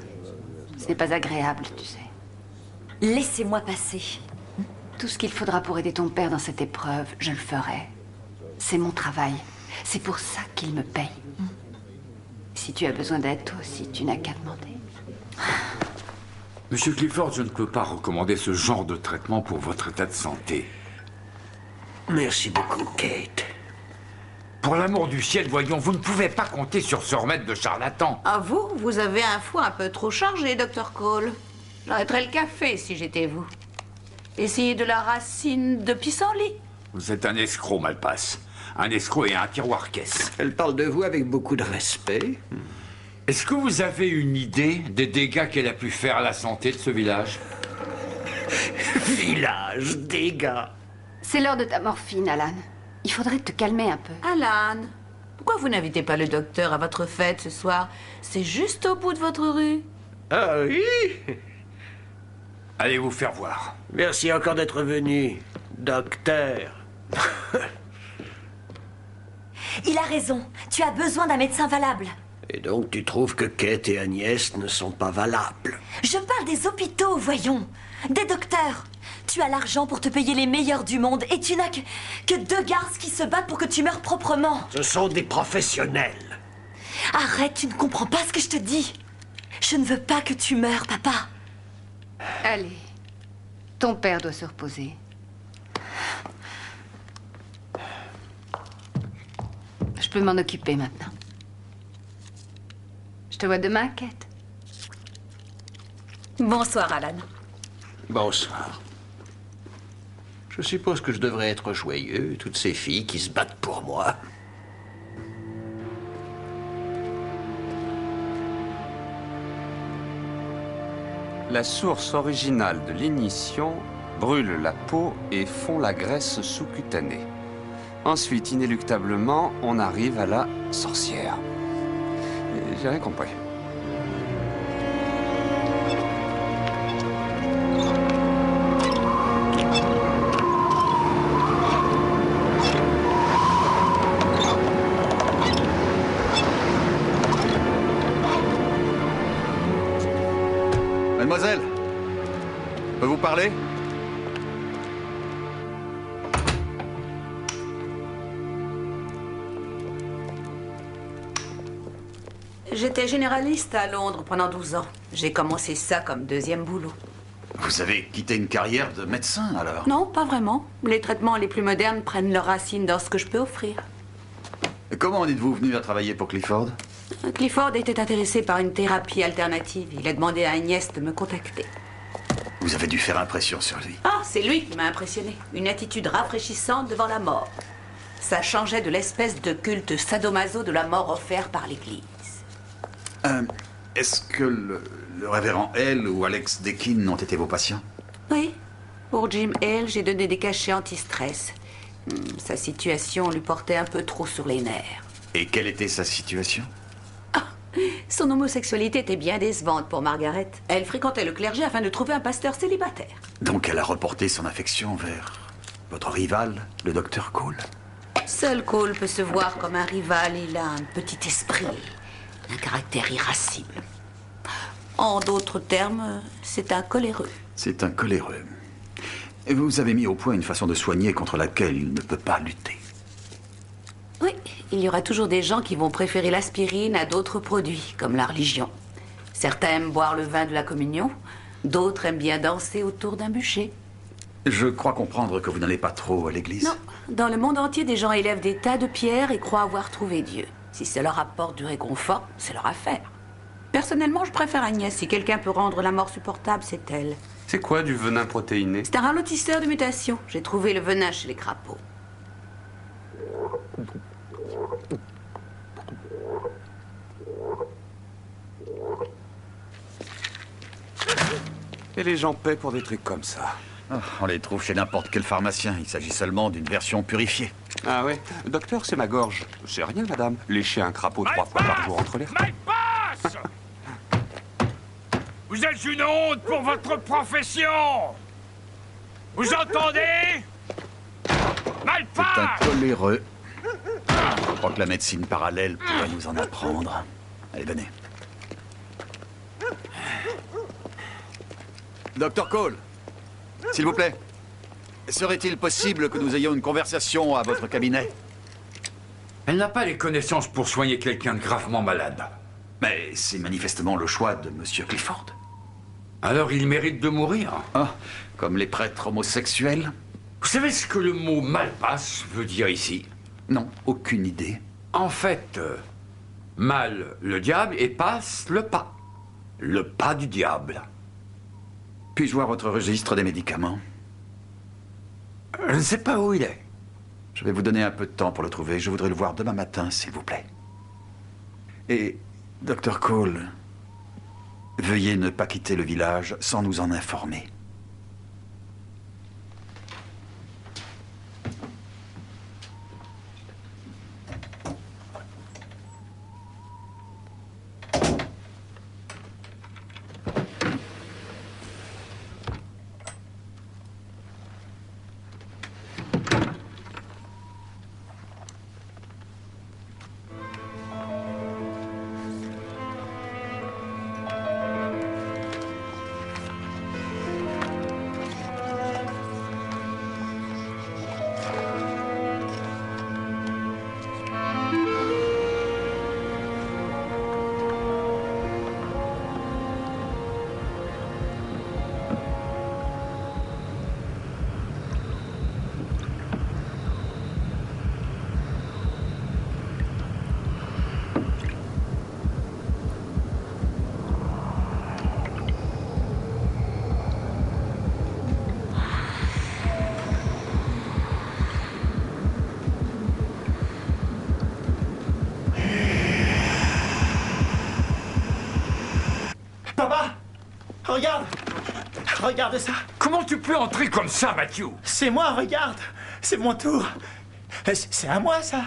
Ce n'est pas agréable, tu sais. Laissez-moi passer. Tout ce qu'il faudra pour aider ton père dans cette épreuve, je le ferai. C'est mon travail. C'est pour ça qu'il me paye. Si tu as besoin d'aide, toi aussi, tu n'as qu'à demander. Monsieur Clifford, je ne peux pas recommander ce genre de traitement pour votre état de santé. Merci beaucoup, Kate. Pour l'amour du ciel, voyons, vous ne pouvez pas compter sur ce remède de charlatan. Ah, vous avez un foie un peu trop chargé, Docteur Cole. J'arrêterais le café si j'étais vous. Essayez de la racine de pissenlit. Vous êtes un escroc, Malpasse. Un escroc et un tiroir-caisse. Elle parle de vous avec beaucoup de respect. Est-ce que vous avez une idée des dégâts qu'elle a pu faire à la santé de ce village? Village, dégâts. C'est l'heure de ta morphine, Alan. Il faudrait te calmer un peu. Alan, pourquoi vous n'invitez pas le docteur à votre fête ce soir? C'est juste au bout de votre rue. Ah oui? Allez vous faire voir. Merci encore d'être venu, docteur. Il a raison. Tu as besoin d'un médecin valable. Et donc tu trouves que Kate et Agnès ne sont pas valables? Je parle des hôpitaux, voyons. Des docteurs. Tu as l'argent pour te payer les meilleurs du monde et tu n'as que deux garces qui se battent pour que tu meurs proprement. Ce sont des professionnels. Arrête, tu ne comprends pas ce que je te dis. Je ne veux pas que tu meurs, papa. Allez, ton père doit se reposer. Je peux m'en occuper maintenant. Je te vois demain, Kate. Bonsoir, Alan. Bonsoir. Je suppose que je devrais être joyeux, toutes ces filles qui se battent pour moi. La source originale de l'ignition brûle la peau et fond la graisse sous-cutanée. Ensuite, inéluctablement, on arrive à la sorcière. J'ai rien compris. Mademoiselle, peut vous parler? J'étais généraliste à Londres pendant 12 ans. J'ai commencé ça comme deuxième boulot. Vous avez quitté une carrière de médecin, alors? Non, pas vraiment. Les traitements les plus modernes prennent leurs racines dans ce que je peux offrir. Et comment en êtes-vous venu à travailler pour Clifford? Clifford était intéressé par une thérapie alternative. Il a demandé à Agnès de me contacter. Vous avez dû faire impression sur lui. Ah, c'est lui qui m'a impressionné. Une attitude rafraîchissante devant la mort. Ça changeait de l'espèce de culte sadomaso de la mort offert par l'Église. Est-ce que le révérend Hale ou Alex Deakin ont été vos patients? Oui. Pour Jim Hale, j'ai donné des cachets anti-stress. Sa situation lui portait un peu trop sur les nerfs. Et quelle était sa situation? Son homosexualité était bien décevante pour Margaret. Elle fréquentait le clergé afin de trouver un pasteur célibataire. Donc elle a reporté son affection vers votre rival, le docteur Cole? Seul Cole peut se voir comme un rival. Il a un petit esprit, un caractère irascible. En d'autres termes, c'est un coléreux. C'est un coléreux. Et vous avez mis au point une façon de soigner contre laquelle il ne peut pas lutter. Oui, il y aura toujours des gens qui vont préférer l'aspirine à d'autres produits, comme la religion. Certains aiment boire le vin de la communion, d'autres aiment bien danser autour d'un bûcher. Je crois comprendre que vous n'allez pas trop à l'église. Non, dans le monde entier, des gens élèvent des tas de pierres et croient avoir trouvé Dieu. Si ça leur apporte du réconfort, c'est leur affaire. Personnellement, je préfère Agnès. Si quelqu'un peut rendre la mort supportable, c'est elle. C'est quoi du venin protéiné? C'est un ralentisseur de mutation. J'ai trouvé le venin chez les crapauds. Et les gens paient pour des trucs comme ça. Oh, on les trouve chez n'importe quel pharmacien. Il s'agit seulement d'une version purifiée. Ah oui? Docteur, c'est ma gorge. C'est rien, madame. Lécher un crapaud 3 fois par jour entre les repas. Malpasse! Vous êtes une honte pour votre profession! Vous entendez? Malpasse! C'est un coléreux. Je crois que la médecine parallèle pourrait nous en apprendre. Allez, venez. Docteur Cole, s'il vous plaît, serait-il possible que nous ayons une conversation à votre cabinet? Elle n'a pas les connaissances pour soigner quelqu'un de gravement malade. Mais c'est manifestement le choix de Monsieur Clifford. Alors il mérite de mourir. Ah, comme les prêtres homosexuels? Vous savez ce que le mot malpasse veut dire ici? Non, aucune idée. En fait, mal le diable et passe le pas. Le pas du diable. Puis-je voir votre registre des médicaments? Je ne sais pas où il est. Je vais vous donner un peu de temps pour le trouver. Je voudrais le voir demain matin, s'il vous plaît. Et, Dr. Cole, veuillez ne pas quitter le village sans nous en informer. Regarde! Regarde ça! Comment tu peux entrer comme ça, Matthew? C'est moi, regarde! C'est mon tour! C'est à moi, ça!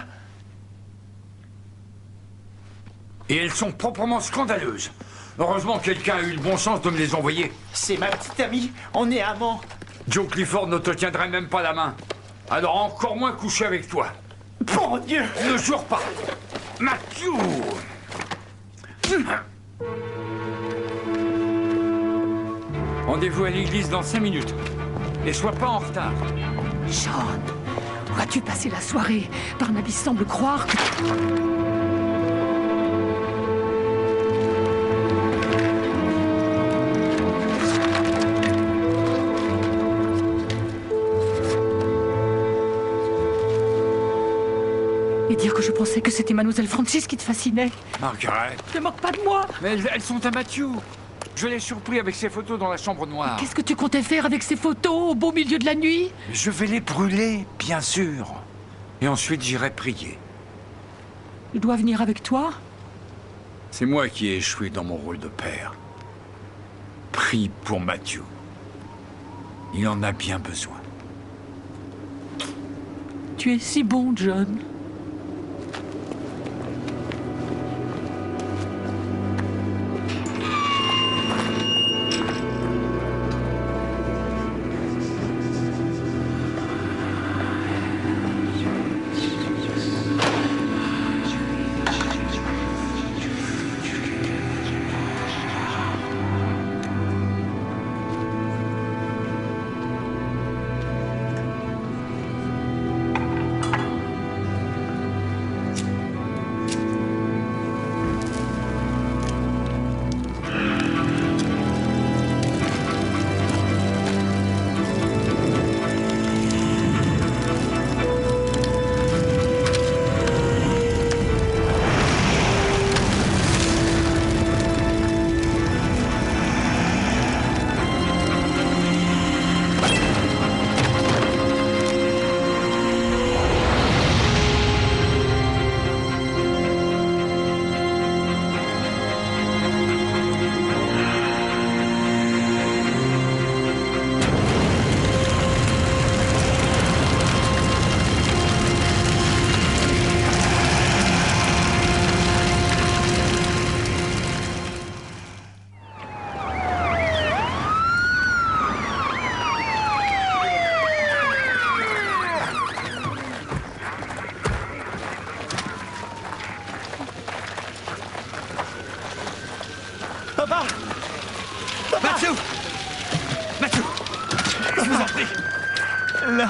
Et elles sont proprement scandaleuses. Heureusement que quelqu'un a eu le bon sens de me les envoyer. C'est ma petite amie, on est amants. Joe Clifford ne te tiendrait même pas la main. Alors encore moins coucher avec toi. Bon Dieu! Ne jure pas! Matthew! Rendez-vous à l'église dans 5 minutes. Et sois pas en retard. Sean, où as-tu passé la soirée? Barnaby semble croire que... Et dire que je pensais que c'était Mademoiselle Francis qui te fascinait. Margaret. Ne moque pas de moi. Mais elles sont à Matthew. Je l'ai surpris avec ses photos dans la chambre noire. Qu'est-ce que tu comptais faire avec ces photos au beau milieu de la nuit? Je vais les brûler, bien sûr. Et ensuite, j'irai prier. Je dois venir avec toi? C'est moi qui ai échoué dans mon rôle de père. Prie pour Matthew. Il en a bien besoin. Tu es si bon, John. Papa! Papa! Matthew! Matthew! Je vous en prie! Là!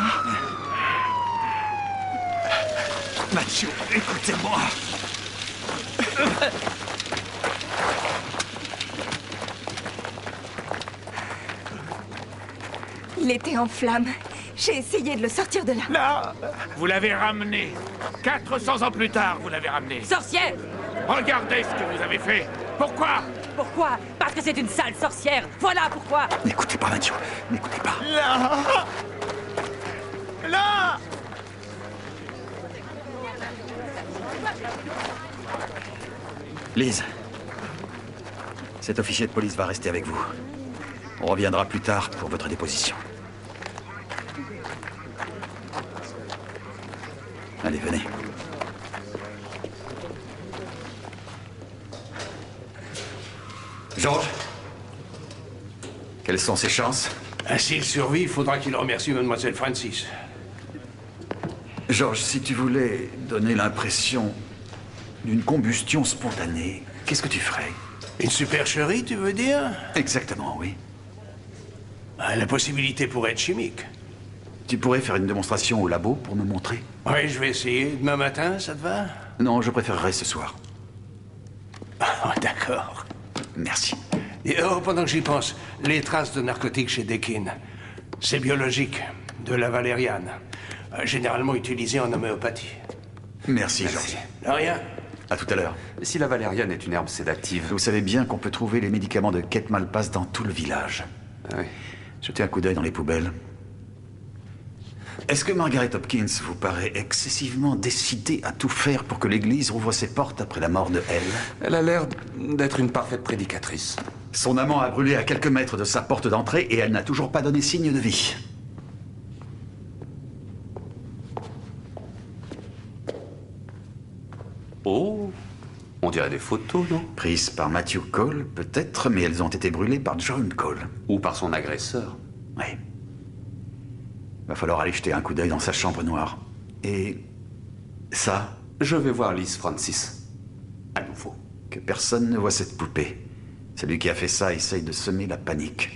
Matthew, écoutez-moi! Il était en flammes. J'ai essayé de le sortir de là. Là! Vous l'avez ramené. 400 ans plus tard, vous l'avez ramené. Sorcière! Regardez ce que vous avez fait. Pourquoi? Pourquoi? Parce que c'est une sale sorcière. Voilà pourquoi. N'écoutez pas, Matthew. N'écoutez pas. Là! Là! Lise, cet officier de police va rester avec vous. On reviendra plus tard pour votre déposition. Allez, venez. Georges, quelles sont ses chances? S'il survit, il faudra qu'il remercie Mademoiselle Francis. Georges, si tu voulais donner l'impression d'une combustion spontanée, qu'est-ce que tu ferais? Une supercherie, tu veux dire? Exactement, oui. La possibilité pourrait être chimique. Tu pourrais faire une démonstration au labo pour me montrer? Oui, je vais essayer. Demain matin, ça te va? Non, je préférerais ce soir. Ah, d'accord. Merci. Et pendant que j'y pense, les traces de narcotiques chez Deakin, c'est biologique, de la valériane, généralement utilisée en homéopathie. Merci, Georges. De rien. À tout à l'heure. Si la valériane est une herbe sédative... Vous savez bien qu'on peut trouver les médicaments de Kate Malpass dans tout le village. Oui. Jetez un coup d'œil dans les poubelles. Est-ce que Margaret Hopkins vous paraît excessivement décidée à tout faire pour que l'Église rouvre ses portes après la mort de Elle? Elle a l'air d'être une parfaite prédicatrice. Son amant a brûlé à quelques mètres de sa porte d'entrée et elle n'a toujours pas donné signe de vie. Oh, on dirait des photos, non? Prises par Matthew Cole, peut-être, mais elles ont été brûlées par John Cole. Ou par son agresseur. Oui. Va falloir aller jeter un coup d'œil dans sa chambre noire. Et... ça? Je vais voir Liz Francis. À nouveau. Que personne ne voit cette poupée. Celui qui a fait ça essaye de semer la panique.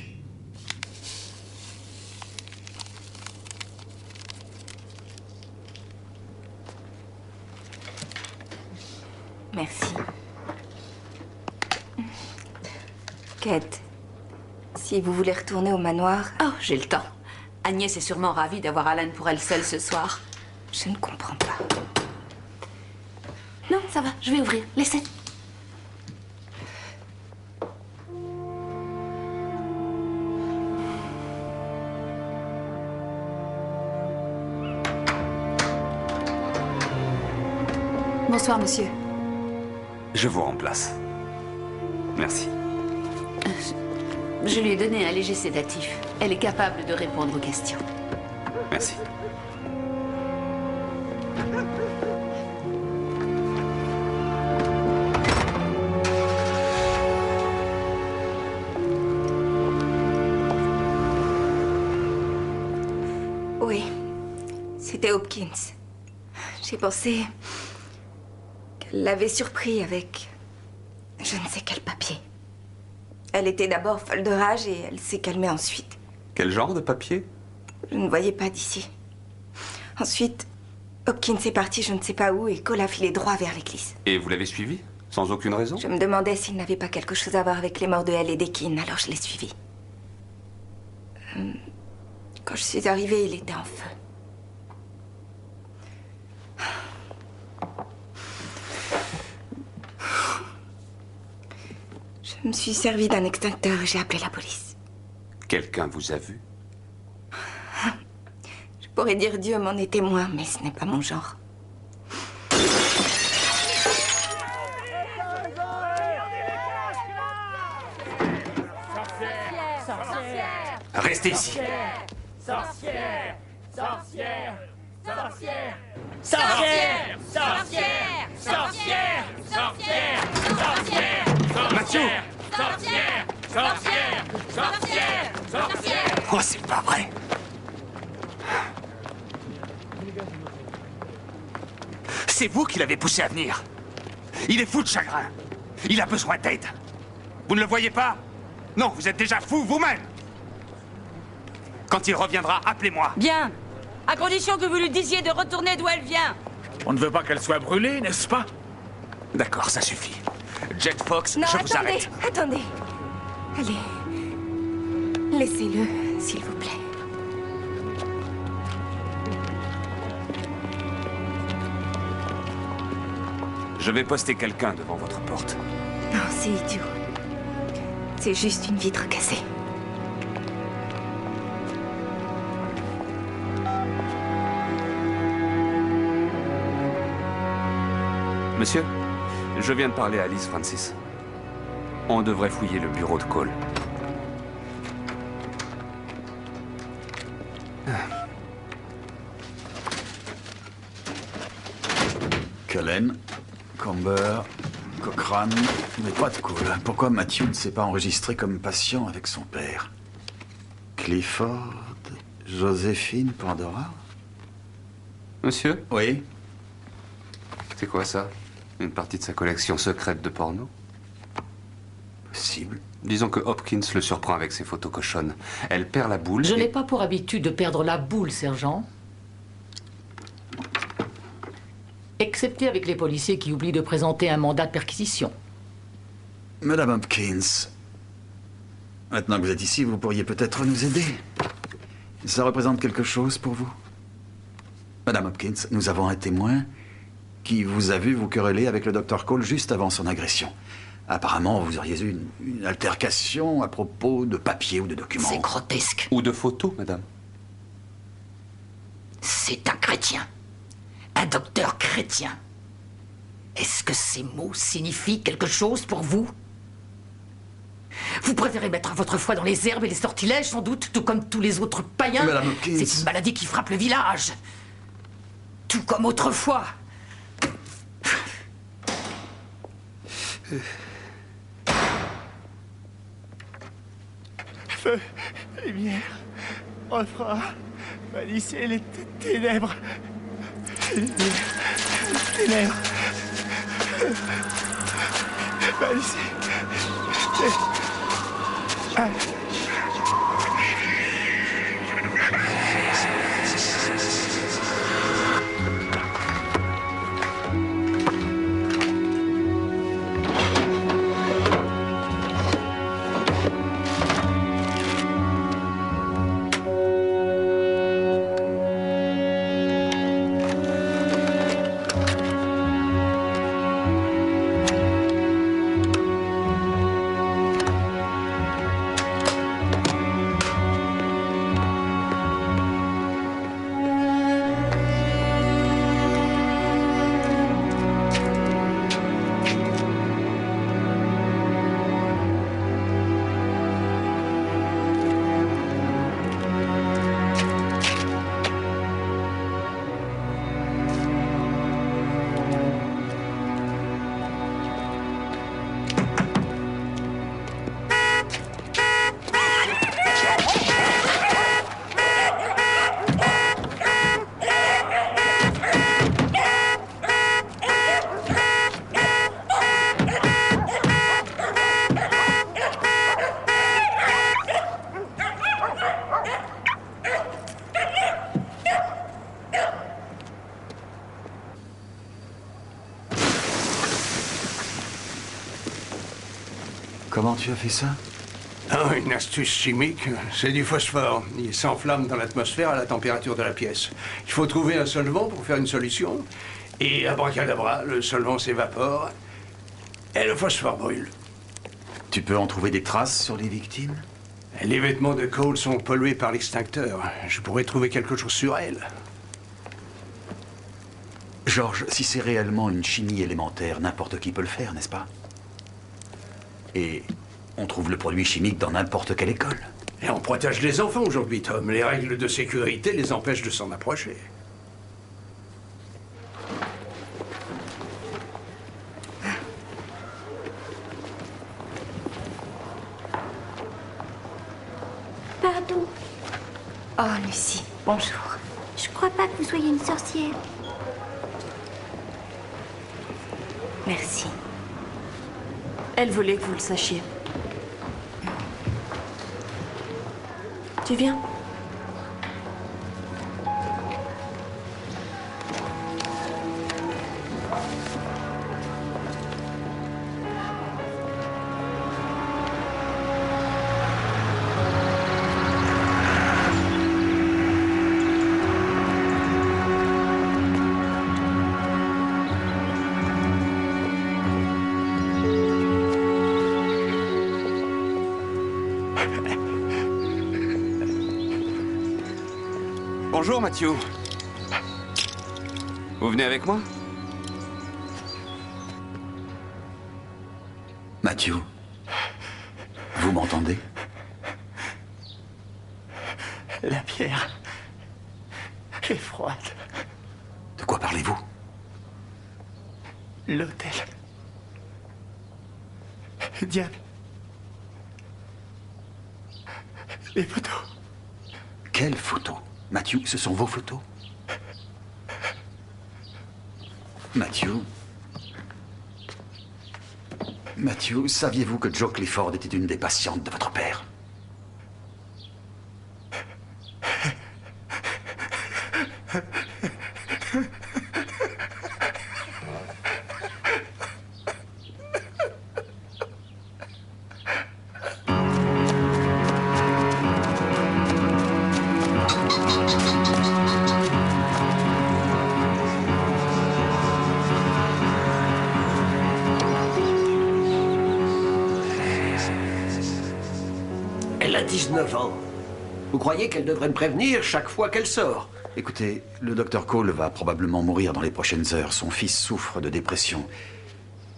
Merci. Kate, si vous voulez retourner au manoir... Oh, j'ai le temps. Agnès est sûrement ravie d'avoir Alan pour elle seule ce soir. Je ne comprends pas. Non, ça va, je vais ouvrir. Laissez. Bonsoir, monsieur. Je vous remplace. Merci. Je lui ai donné un léger sédatif. Elle est capable de répondre aux questions. Merci. Oui, c'était Hopkins. J'ai pensé qu'elle l'avait surpris avec je ne sais quel papier. Elle était d'abord folle de rage et elle s'est calmée ensuite. Quel genre de papier? Je ne voyais pas d'ici. Ensuite, Hopkins est parti je ne sais pas où et Cole a filé droit vers l'église. Et vous l'avez suivi? Sans aucune raison? Je me demandais s'il n'avait pas quelque chose à voir avec les morts de Elle et d'Ekin, alors je l'ai suivi. Quand je suis arrivée, il était en feu. Je me suis servi d'un extincteur et j'ai appelé la police. Quelqu'un vous a vu? Je pourrais dire Dieu m'en est témoin, mais ce n'est pas mon genre. Restez ici. Sorcière! Sorcière! Sorcière! Sorcière! Sorcière! Sorcière! Sorcière! Sorcière! Mathieu! Sorcière! Sorcière! Sorcière! Sorcière! Oh, c'est pas vrai. C'est vous qui l'avez poussé à venir. Il est fou de chagrin. Il a besoin d'aide. Vous ne le voyez pas? Non, vous êtes déjà fou vous-même. Quand il reviendra, appelez-moi. Bien. À condition que vous lui disiez de retourner d'où elle vient. On ne veut pas qu'elle soit brûlée, n'est-ce pas? D'accord, ça suffit. Jet Fox, Non, je vous attendez, arrête. attendez. Allez. Laissez-le, s'il vous plaît. Je vais poster quelqu'un devant votre porte. Non, c'est idiot. C'est juste une vitre cassée. Monsieur, je viens de parler à Liz Francis. On devrait fouiller le bureau de Cole. Cullen, Comber, Cochrane, mais pas de Cole. Pourquoi Matthew ne s'est pas enregistré comme patient avec son père? Clifford, Joséphine, Pandora? Monsieur? Oui? C'est quoi ça? Une partie de sa collection secrète de porno? Possible. Disons que Hopkins le surprend avec ses photos cochonnes. Elle perd la boule. Je n'ai pas pour habitude de perdre la boule, sergent. Excepté avec les policiers qui oublient de présenter un mandat de perquisition. Madame Hopkins, maintenant que vous êtes ici, vous pourriez peut-être nous aider. Ça représente quelque chose pour vous? Madame Hopkins, nous avons un témoin qui vous a vu vous quereller avec le Dr Cole juste avant son agression. Apparemment, vous auriez eu une altercation à propos de papiers ou de documents. C'est grotesque. Ou de photos, madame. C'est un chrétien. Un docteur chrétien. Est-ce que ces mots signifient quelque chose pour vous? Vous préférez mettre votre foi dans les herbes et les sortilèges, sans doute, tout comme tous les autres païens. Madame Hopkins. C'est une maladie qui frappe le village. Tout comme autrefois. Feu, lumière, refrain, bannissez les ténèbres. Ténèbres. Bannissez. Comment tu as fait ça? Ah, une astuce chimique, c'est du phosphore. Il s'enflamme dans l'atmosphère à la température de la pièce. Il faut trouver un solvant pour faire une solution. Et abracadabra, le solvant s'évapore et le phosphore brûle. Tu peux en trouver des traces sur les victimes? Les vêtements de Cole sont pollués par l'extincteur. Je pourrais trouver quelque chose sur elle. George, si c'est réellement une chimie élémentaire, n'importe qui peut le faire, n'est-ce pas? Et on trouve le produit chimique dans n'importe quelle école. Et on protège les enfants aujourd'hui, Tom. Les règles de sécurité les empêchent de s'en approcher. Pardon. Oh, Lucie, bonjour. Je crois pas que vous soyez une sorcière. Merci. Elle voulait que vous le sachiez. Tu viens? Bonjour, Mathieu. Vous venez avec moi? Mathieu, vous m'entendez? La pierre est froide. De quoi parlez-vous? L'hôtel. Le diable. Les photos. Quelles photos? Mathieu, ce sont vos photos? Mathieu? Mathieu, saviez-vous que Joe Clifford était une des patientes de votre père? Elle a 19 ans. Vous croyez qu'elle devrait me prévenir chaque fois qu'elle sort? Écoutez, le docteur Cole va probablement mourir dans les prochaines heures. Son fils souffre de dépression.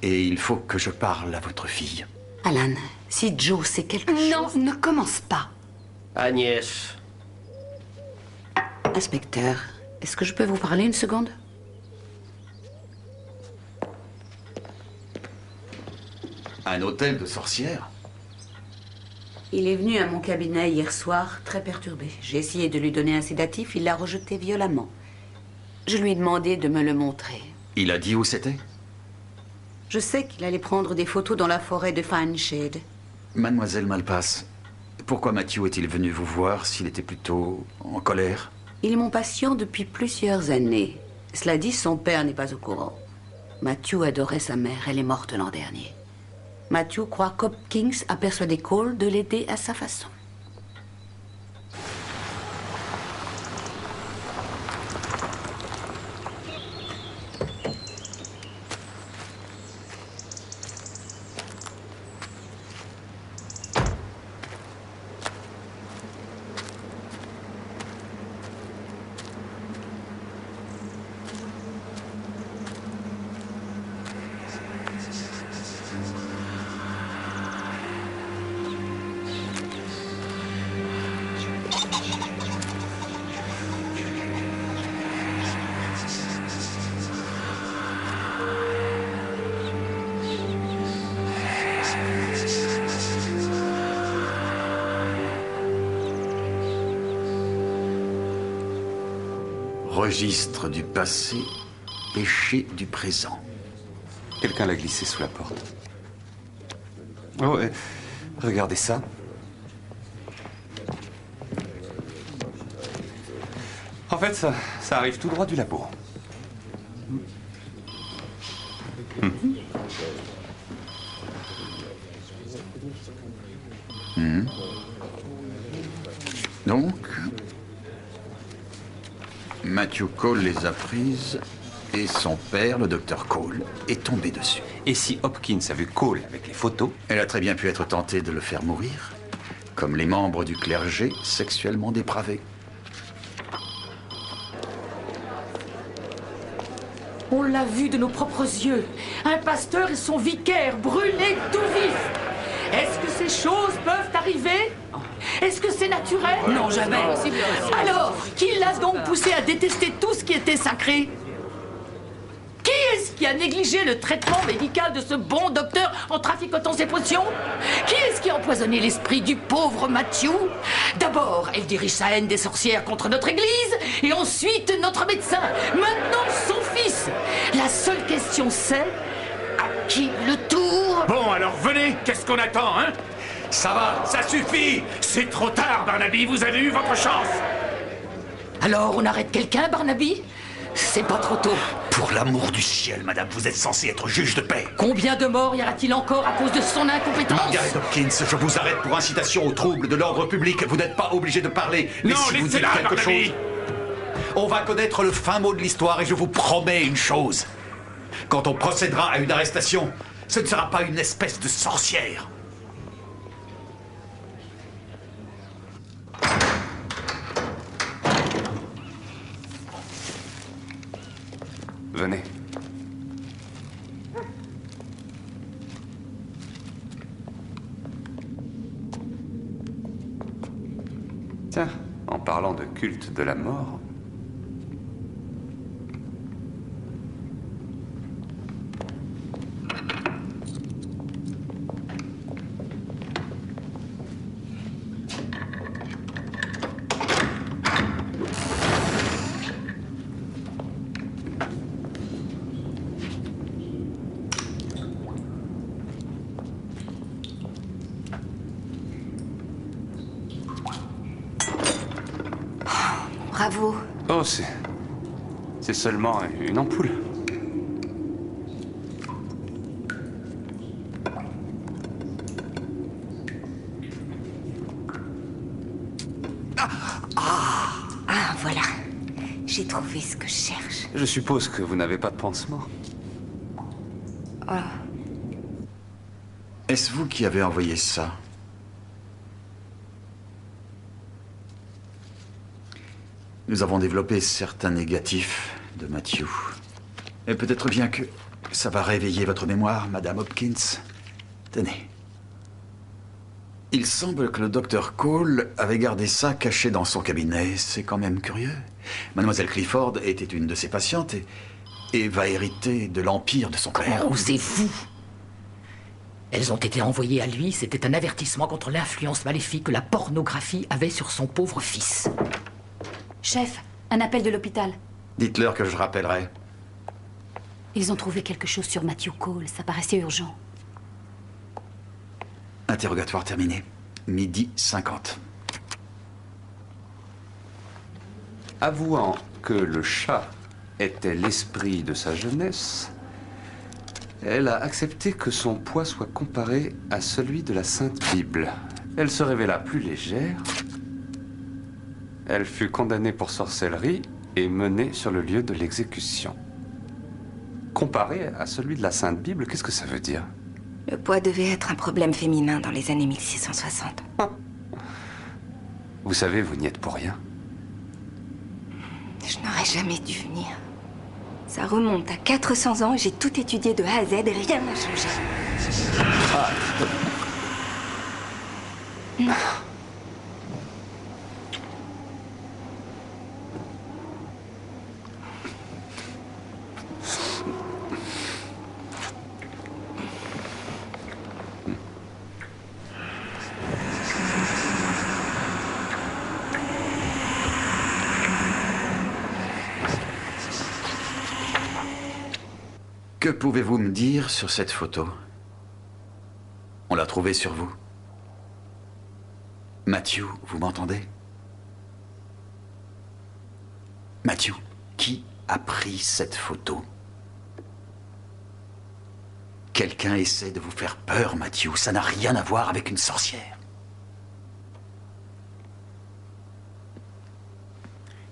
Et il faut que je parle à votre fille. Alan, si Joe sait quelque chose... Non, ne commence pas. Agnès. Inspecteur, est-ce que je peux vous parler une seconde? Un hôtel de sorcières? Il est venu à mon cabinet hier soir, très perturbé. J'ai essayé de lui donner un sédatif, il l'a rejeté violemment. Je lui ai demandé de me le montrer. Il a dit où c'était? Je sais qu'il allait prendre des photos dans la forêt de Fineshade. Mademoiselle Malpass, pourquoi Matthew est-il venu vous voir s'il était plutôt en colère? Il est mon patient depuis plusieurs années. Cela dit, son père n'est pas au courant. Matthew adorait sa mère, elle est morte l'an dernier. Matthew croit qu'Hopkins a persuadé Cole de l'aider à sa façon. Registre du passé, péché du présent. Quelqu'un l'a glissé sous la porte. Oh, regardez ça. En fait, ça arrive tout droit du labo. Donc, Matthew Cole les a prises et son père, le docteur Cole, est tombé dessus. Et si Hopkins a vu Cole avec les photos? Elle a très bien pu être tentée de le faire mourir, comme les membres du clergé sexuellement dépravés. On l'a vu de nos propres yeux. Un pasteur et son vicaire brûlés tout vifs. Est-ce que ces choses peuvent arriver? Est-ce que c'est naturel? Non, jamais. Alors, qui l'a donc poussé à détester tout ce qui était sacré? Qui est-ce qui a négligé le traitement médical de ce bon docteur en traficotant ses potions? Qui est-ce qui a empoisonné l'esprit du pauvre Matthew? D'abord, elle dirige sa haine des sorcières contre notre église, et ensuite notre médecin, maintenant son fils. La seule question c'est, à qui le tour? Bon, alors venez, qu'est-ce qu'on attend, hein? Ça va, ça suffit. C'est trop tard, Barnaby, vous avez eu votre chance. Alors on arrête quelqu'un, Barnaby? C'est pas trop tôt. Pour l'amour du ciel, madame, vous êtes censée être juge de paix. Combien de morts y aura-t-il encore à cause de son incompétence? Margaret Hopkins, je vous arrête pour incitation au trouble de l'ordre public. Vous n'êtes pas obligé de parler. Mais non, si vous dites quelque chose, on va connaître le fin mot de l'histoire et je vous promets une chose. Quand on procédera à une arrestation, ce ne sera pas une espèce de sorcière. Venez. Tiens, en parlant de culte de la mort... Bravo. Oh, c'est seulement une ampoule. Ah, voilà. J'ai trouvé ce que je cherche. Je suppose que vous n'avez pas de pansement. Est-ce vous qui avez envoyé ça? Nous avons développé certains négatifs de Matthew. Et peut-être bien que ça va réveiller votre mémoire, Madame Hopkins. Tenez, Il semble que le docteur Cole avait gardé ça caché dans son cabinet. C'est quand même curieux. Mademoiselle Clifford était une de ses patientes et va hériter de l'empire de son père. Comment osez-vous? Elles ont été envoyées à lui. C'était un avertissement contre l'influence maléfique que la pornographie avait sur son pauvre fils. Chef, un appel de l'hôpital. Dites-leur que je rappellerai. Ils ont trouvé quelque chose sur Matthew Cole. Ça paraissait urgent. Interrogatoire terminé. 12h50. Avouant que le chat était l'esprit de sa jeunesse, elle a accepté que son poids soit comparé à celui de la Sainte Bible. Elle se révéla plus légère. Elle fut condamnée pour sorcellerie et menée sur le lieu de l'exécution. Comparé à celui de la Sainte Bible, qu'est-ce que ça veut dire? Le poids devait être un problème féminin dans les années 1660. Vous savez, vous n'y êtes pour rien. Je n'aurais jamais dû venir. Ça remonte à 400 ans et j'ai tout étudié de A à Z et rien n'a changé. Que pouvez-vous me dire sur cette photo? On l'a trouvée sur vous. Matthew, vous m'entendez? Matthew, qui a pris cette photo? Quelqu'un essaie de vous faire peur, Matthew. Ça n'a rien à voir avec une sorcière.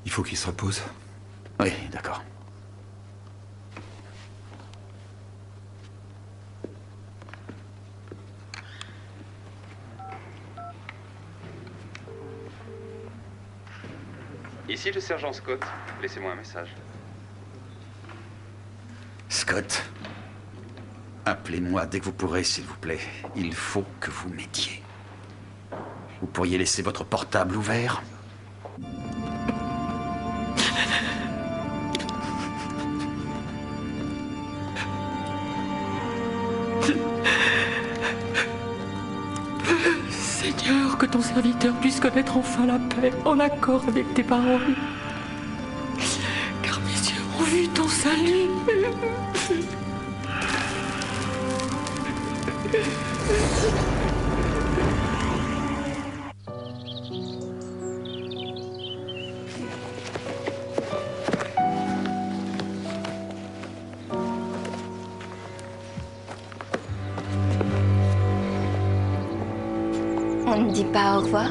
Il faut qu'il se repose. Oui, d'accord. Ici le sergent Scott. Laissez-moi un message. Scott, appelez-moi dès que vous pourrez, s'il vous plaît. Il faut que vous m'aidiez. Vous pourriez laisser votre portable ouvert? Seigneur, que ton serviteur puisse connaître enfin la paix en accord avec tes paroles. Car mes yeux ont vu ton salut. On ne dit pas au revoir?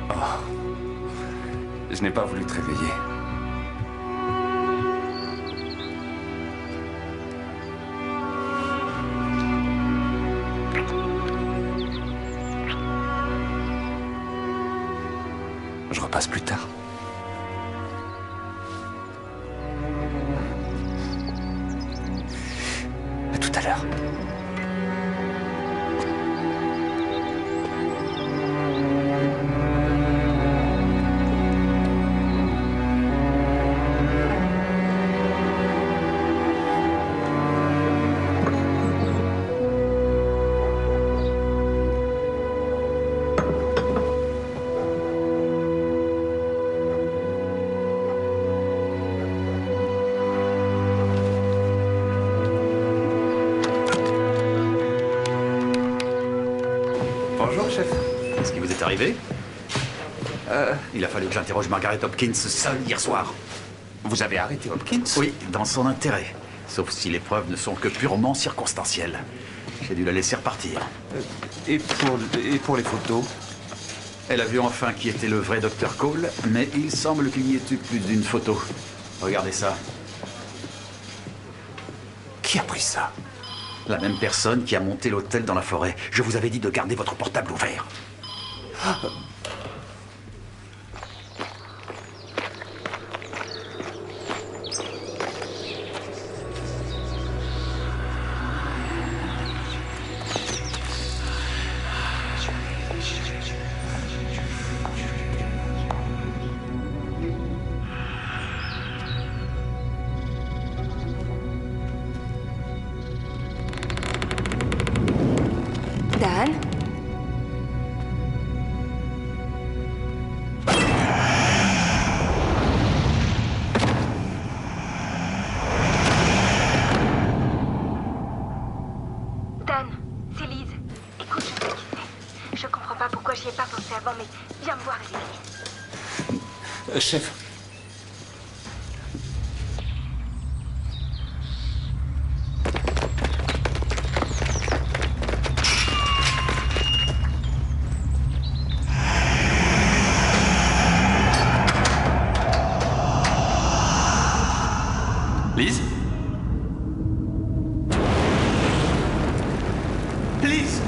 Oh. Je n'ai pas voulu te réveiller. Je repasse plus tard. À tout à l'heure. Bonjour, chef. Qu'est-ce qui vous est arrivé? Il a fallu que j'interroge Margaret Hopkins seule hier soir. Vous avez arrêté Hopkins? Oui, dans son intérêt. Sauf si les preuves ne sont que purement circonstancielles. J'ai dû la laisser repartir. Et pour les photos? Elle a vu enfin qui était le vrai Dr Cole, mais il semble qu'il y ait eu plus d'une photo. Regardez ça. Qui a pris ça? La même personne qui a monté l'hôtel dans la forêt. Je vous avais dit de garder votre portable ouvert. mais viens me voir à l'église. Chef. Lise? Lise!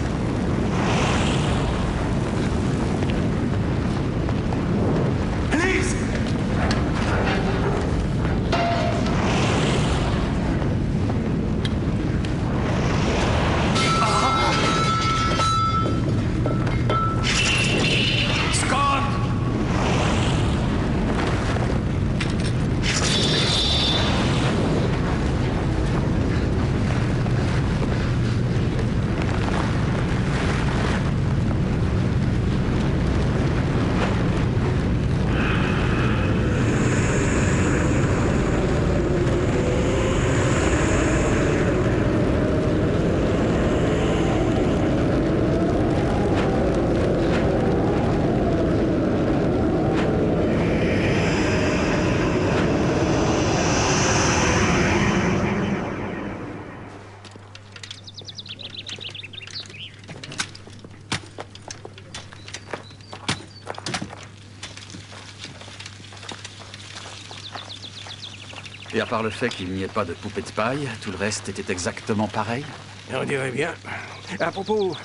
Lise! Scott! Et à part le fait qu'il n'y ait pas de poupée de paille, tout le reste était exactement pareil? On dirait bien. À propos,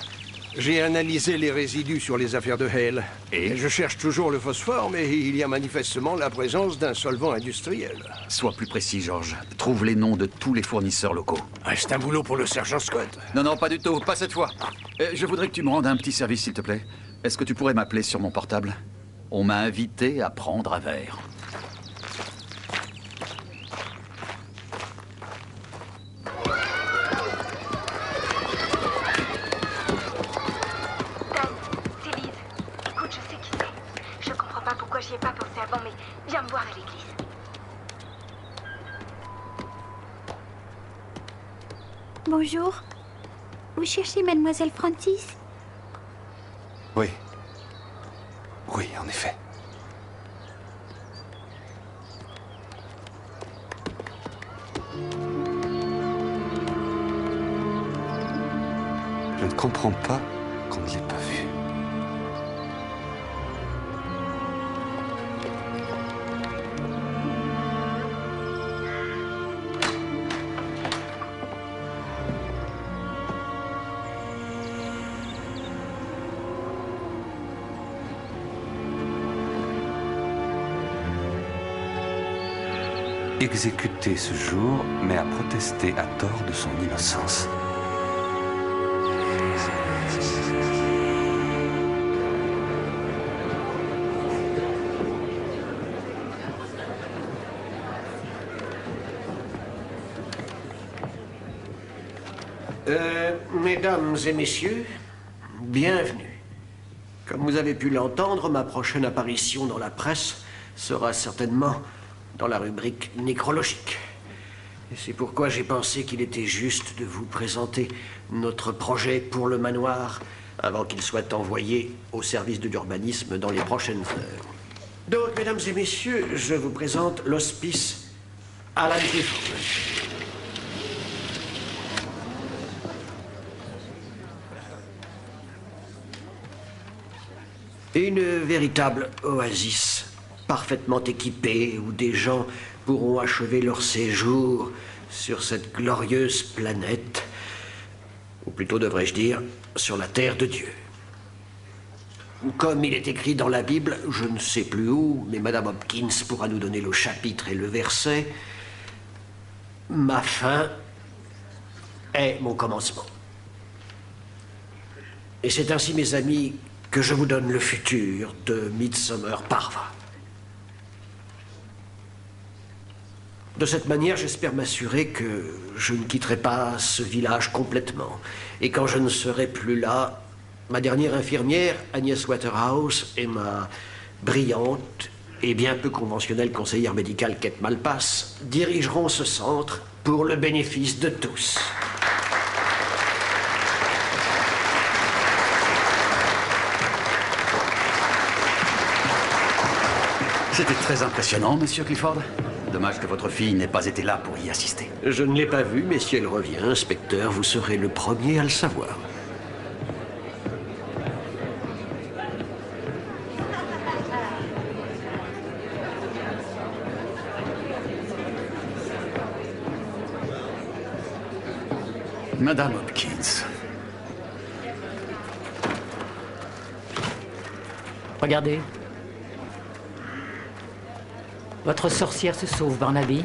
j'ai analysé les résidus sur les affaires de Hale. Et je cherche toujours le phosphore, mais il y a manifestement la présence d'un solvant industriel. Sois plus précis, George. Trouve les noms de tous les fournisseurs locaux. C'est un boulot pour le sergent Scott. Non, non, pas du tout. Pas cette fois. Je voudrais que tu me rendes un petit service, s'il te plaît. Est-ce que tu pourrais m'appeler sur mon portable? On m'a invité à prendre un verre. J'y ai pas pensé avant, mais viens me voir à l'église. Bonjour. Vous cherchez Mademoiselle Francis? Oui. Oui, en effet. Je ne comprends pas qu'on ne l'ait pas vue. Exécuté ce jour, mais a protesté à tort de son innocence. Mesdames et messieurs, bienvenue. Comme vous avez pu l'entendre, ma prochaine apparition dans la presse sera certainement dans la rubrique nécrologique. Et c'est pourquoi j'ai pensé qu'il était juste de vous présenter notre projet pour le manoir avant qu'il soit envoyé au service de l'urbanisme dans les prochaines heures. Donc, mesdames et messieurs, je vous présente l'hospice Alan Clifford. Une véritable oasis, parfaitement équipée, où des gens pourront achever leur séjour sur cette glorieuse planète, ou plutôt devrais-je dire, sur la terre de Dieu. Comme il est écrit dans la Bible, je ne sais plus où, mais Madame Hopkins pourra nous donner le chapitre et le verset. Ma fin est mon commencement. Et c'est ainsi, mes amis, que je vous donne le futur de Midsomer Parva. De cette manière, j'espère m'assurer que je ne quitterai pas ce village complètement. Et quand je ne serai plus là, ma dernière infirmière, Agnès Waterhouse, et ma brillante et bien peu conventionnelle conseillère médicale, Kate Malpass, dirigeront ce centre pour le bénéfice de tous. C'était très impressionnant, monsieur Clifford. Dommage que votre fille n'ait pas été là pour y assister. Je ne l'ai pas vue, mais si elle revient, inspecteur, vous serez le premier à le savoir. Madame Hopkins. Regardez. Votre sorcière se sauve, Barnaby.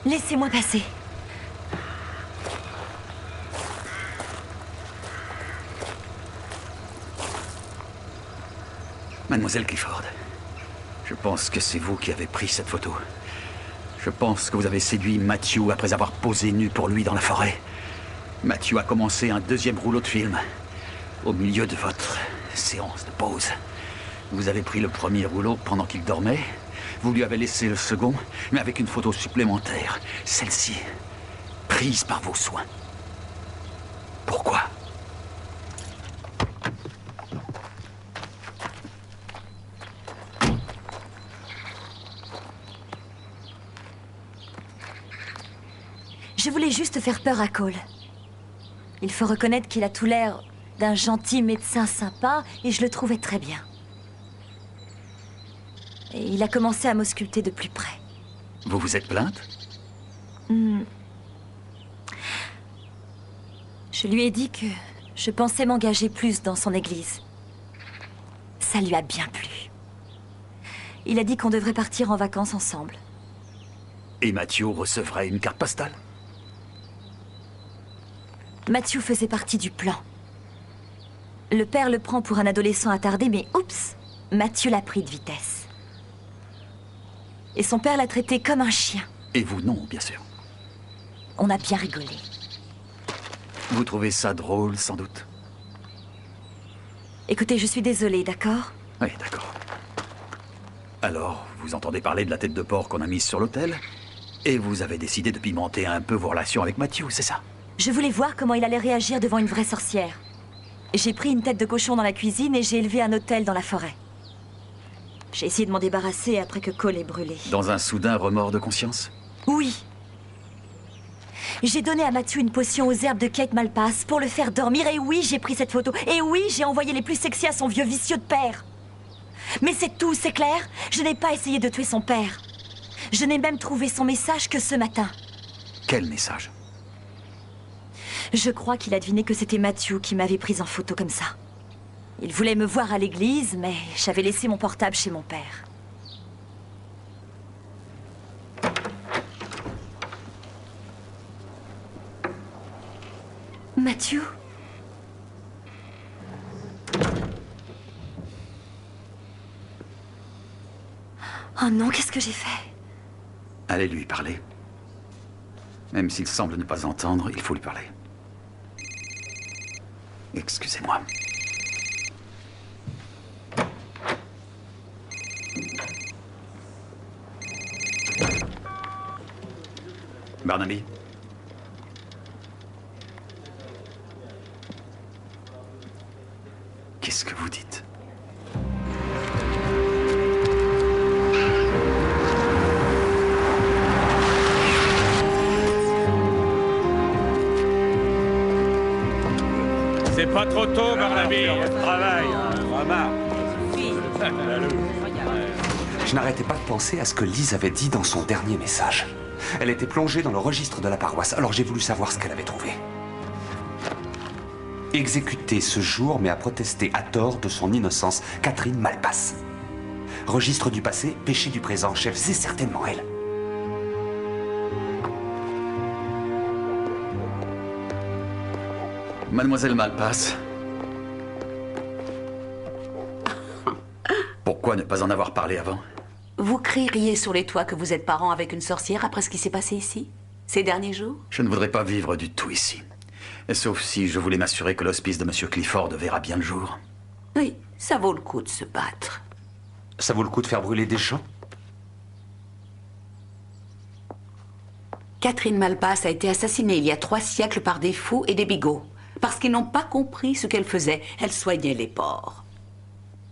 Laissez-moi passer. Mademoiselle Clifford, je pense que c'est vous qui avez pris cette photo. Je pense que vous avez séduit Matthew après avoir posé nu pour lui dans la forêt. Matthew a commencé un deuxième rouleau de film. Au milieu de votre séance de pause. Vous avez pris le premier rouleau pendant qu'il dormait. Vous lui avez laissé le second, mais avec une photo supplémentaire. Celle-ci, prise par vos soins. Pourquoi ? Je voulais juste faire peur à Cole. Il faut reconnaître qu'il a tout l'air d'un gentil médecin sympa et je le trouvais très bien. Et il a commencé à m'ausculter de plus près. Vous vous êtes plainte ? Je lui ai dit que je pensais m'engager plus dans son église. Ça lui a bien plu. Il a dit qu'on devrait partir en vacances ensemble. Et Matthew recevrait une carte postale ? Matthew faisait partie du plan. Le père le prend pour un adolescent attardé, mais oups, Matthew l'a pris de vitesse. Et son père l'a traité comme un chien. Et vous non, bien sûr. On a bien rigolé. Vous trouvez ça drôle, sans doute? Écoutez, je suis désolée, d'accord? Oui, d'accord. Alors, vous entendez parler de la tête de porc qu'on a mise sur l'autel? Et vous avez décidé de pimenter un peu vos relations avec Matthew, c'est ça? Je voulais voir comment il allait réagir devant une vraie sorcière. J'ai pris une tête de cochon dans la cuisine et j'ai élevé un hôtel dans la forêt. J'ai essayé de m'en débarrasser après que Cole ait brûlé. Dans un soudain remords de conscience? Oui. J'ai donné à Matthew une potion aux herbes de Kate Malpass pour le faire dormir. Et oui, j'ai pris cette photo. Et oui, j'ai envoyé les plus sexy à son vieux vicieux de père. Mais c'est tout, c'est clair? Je n'ai pas essayé de tuer son père. Je n'ai même trouvé son message que ce matin. Quel message? Je crois qu'il a deviné que c'était Matthew qui m'avait prise en photo comme ça. Il voulait me voir à l'église, mais j'avais laissé mon portable chez mon père. Matthew? Oh non, qu'est-ce que j'ai fait? Allez lui parler. Même s'il semble ne pas entendre, il faut lui parler. Excusez-moi. Barnaby? Qu'est-ce que vous dites? C'est pas trop tôt, Barnaby. Travail. Je n'arrêtais pas de penser à ce que Lise avait dit dans son dernier message. Elle était plongée dans le registre de la paroisse, alors j'ai voulu savoir ce qu'elle avait trouvé. Exécutée ce jour, mais à protester à tort de son innocence, Catherine Malpass. Registre du passé, péché du présent, chef, c'est certainement elle. Mademoiselle Malpass. Pourquoi ne pas en avoir parlé avant? Vous crieriez sur les toits que vous êtes parent avec une sorcière après ce qui s'est passé ici, ces derniers jours? Je ne voudrais pas vivre du tout ici. Sauf si je voulais m'assurer que l'hospice de Monsieur Clifford verra bien le jour. Oui, ça vaut le coup de se battre. Ça vaut le coup de faire brûler des gens? Catherine Malpass a été assassinée il y a 3 siècles par des fous et des bigots. Parce qu'ils n'ont pas compris ce qu'elle faisait. Elle soignait les porcs.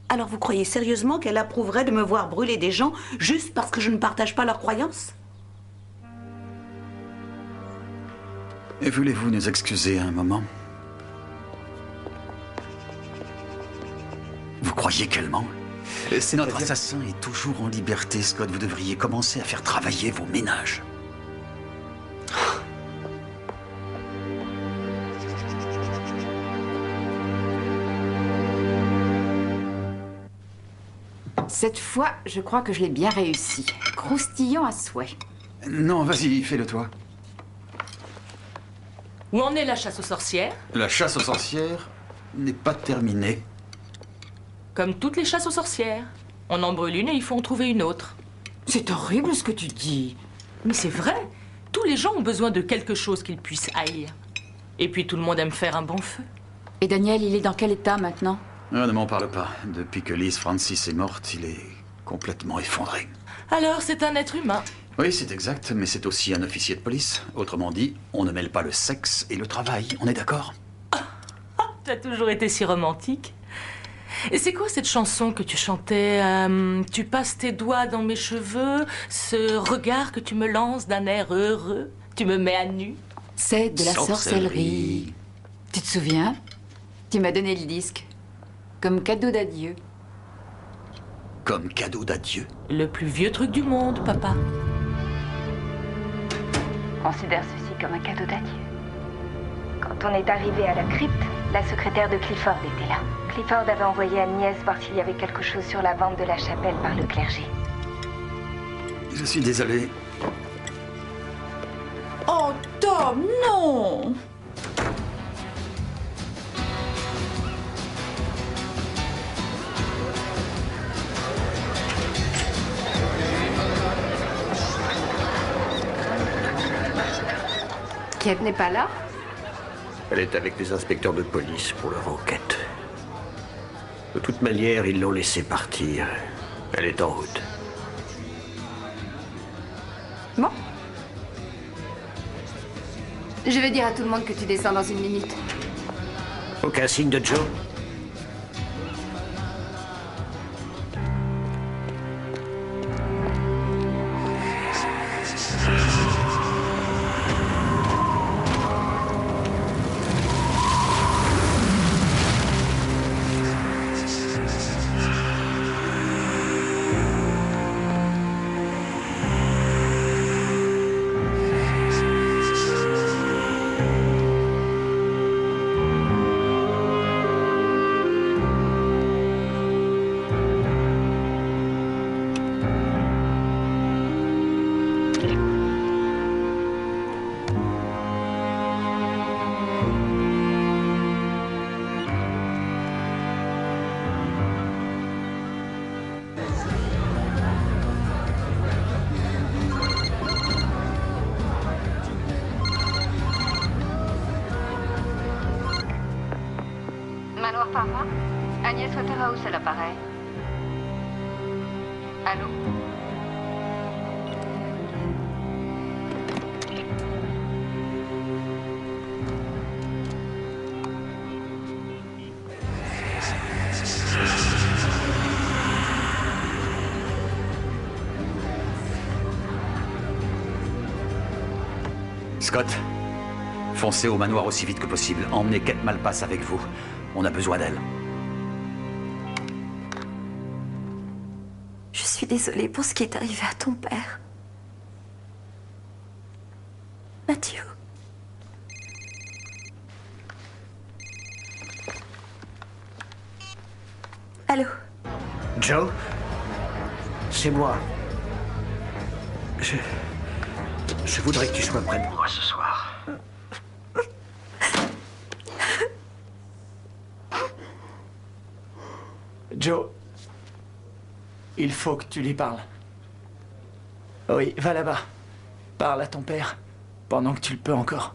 Alors vous croyez sérieusement qu'elle approuverait de me voir brûler des gens juste parce que je ne partage pas leurs croyances? Et voulez-vous nous excuser un moment? Vous croyez qu'elle ment? Si notre assassin est toujours en liberté, Scott, vous devriez commencer à faire travailler vos ménages. Cette fois, je crois que je l'ai bien réussi. Croustillant à souhait. Non, vas-y, fais-le toi. Où en est la chasse aux sorcières? La chasse aux sorcières n'est pas terminée. Comme toutes les chasses aux sorcières. On en brûle une et il faut en trouver une autre. C'est horrible ce que tu dis. Mais c'est vrai. Tous les gens ont besoin de quelque chose qu'ils puissent haïr. Et puis tout le monde aime faire un bon feu. Et Daniel, il est dans quel état maintenant? Ne m'en parle pas. Depuis que Liz Francis est morte, il est complètement effondré. Alors, c'est un être humain. Oui, c'est exact, mais c'est aussi un officier de police. Autrement dit, on ne mêle pas le sexe et le travail. On est d'accord? T'as toujours été si romantique. Et c'est quoi cette chanson que tu chantais? Tu passes tes doigts dans mes cheveux, ce regard que tu me lances d'un air heureux, tu me mets à nu. C'est de la sorcellerie. Tu te souviens? Tu m'as donné le disque. Comme cadeau d'adieu. Comme cadeau d'adieu? Le plus vieux truc du monde, papa. Considère ceci comme un cadeau d'adieu. Quand on est arrivé à la crypte, la secrétaire de Clifford était là. Clifford avait envoyé Agnès voir s'il y avait quelque chose sur la vente de la chapelle par le clergé. Je suis désolé. Oh, Tom, non! Kate n'est pas là? Elle est avec les inspecteurs de police pour leur enquête. De toute manière, ils l'ont laissée partir. Elle est en route. Bon. Je vais dire à tout le monde que tu descends dans 1 minute. Aucun signe de Joe? Manoir Parma, Agnès Waterhouse à l'appareil. Allô? Scott, foncez au manoir aussi vite que possible. Emmenez Kate Malpass avec vous. On a besoin d'elle. Je suis désolée pour ce qui est arrivé à ton père. Matthew. Allô? Joe? C'est moi. Je voudrais que tu sois près de moi ce soir. Joe, il faut que tu lui parles. Oui, va là-bas. Parle à ton père, pendant que tu le peux encore.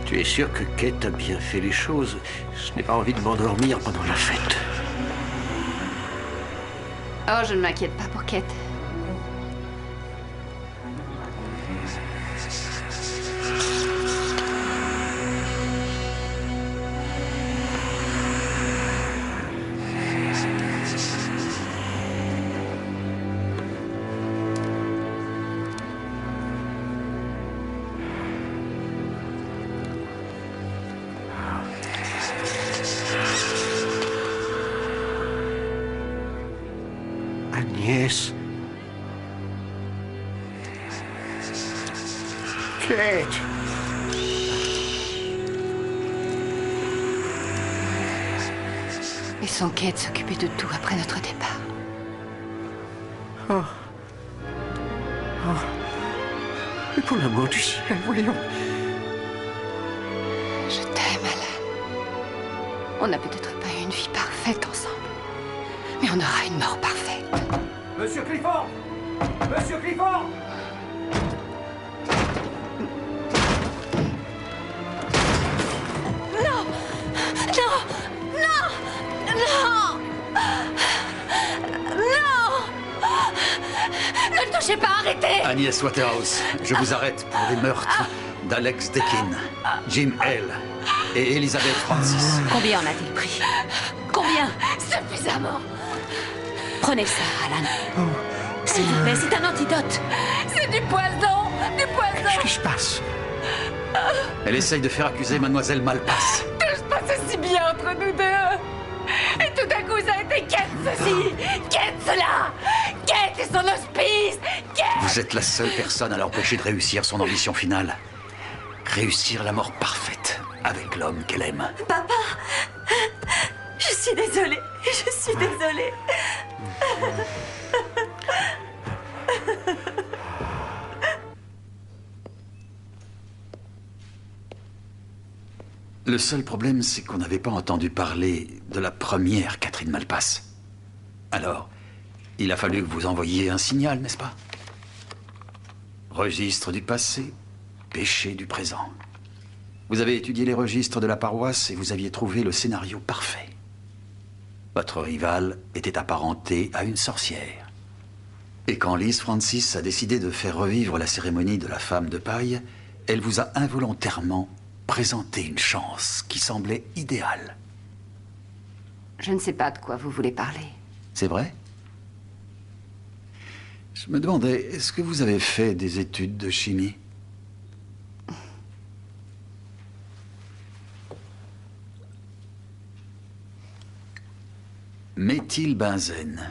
Tu es sûr que Kate a bien fait les choses? Je n'ai pas envie de m'endormir pendant la fête. Oh, je ne m'inquiète pas pour Kate. Agnès. Kate. Laissons Kate s'occuper de tout après notre départ. Oh. Oh. Mais pour l'amour du ciel, voyons. Je t'aime, Alan. On n'a peut-être pas eu une vie parfaite ensemble, mais on aura une mort parfaite. Monsieur Clifford! Monsieur Clifford! Non! Non! Non! Non! Non! Ne le touchez pas, arrêtez! Agnès Waterhouse, je vous arrête pour les meurtres d'Alex Deakin, Jim Hale et Elizabeth Francis. Combien en a-t-il pris? Combien? Suffisamment! Prenez ça, Alan. S'il vous plaît, c'est un antidote. C'est du poison! Du poison! Qu'est-ce qui se passe? Elle essaye de faire accuser Mademoiselle Malpasse. Tout se passait si bien entre nous deux! Et tout d'un coup, ça a été Kate ceci! Kate cela! Kate et son hospice! Kate! Vous êtes la seule personne à l'empêcher de réussir son ambition finale. Réussir la mort parfaite avec l'homme qu'elle aime. Papa! Je suis désolée. Je suis désolée. Le seul problème, c'est qu'on n'avait pas entendu parler de la première Catherine Malpasse. Alors, il a fallu que vous envoyiez un signal, n'est-ce pas? Registre du passé, péché du présent. Vous avez étudié les registres de la paroisse et vous aviez trouvé le scénario parfait. Votre rivale était apparentée à une sorcière. Et quand Liz Francis a décidé de faire revivre la cérémonie de la femme de paille, elle vous a involontairement présenté une chance qui semblait idéale. Je ne sais pas de quoi vous voulez parler. C'est vrai? Je me demandais, est-ce que vous avez fait des études de chimie? Méthylbenzène.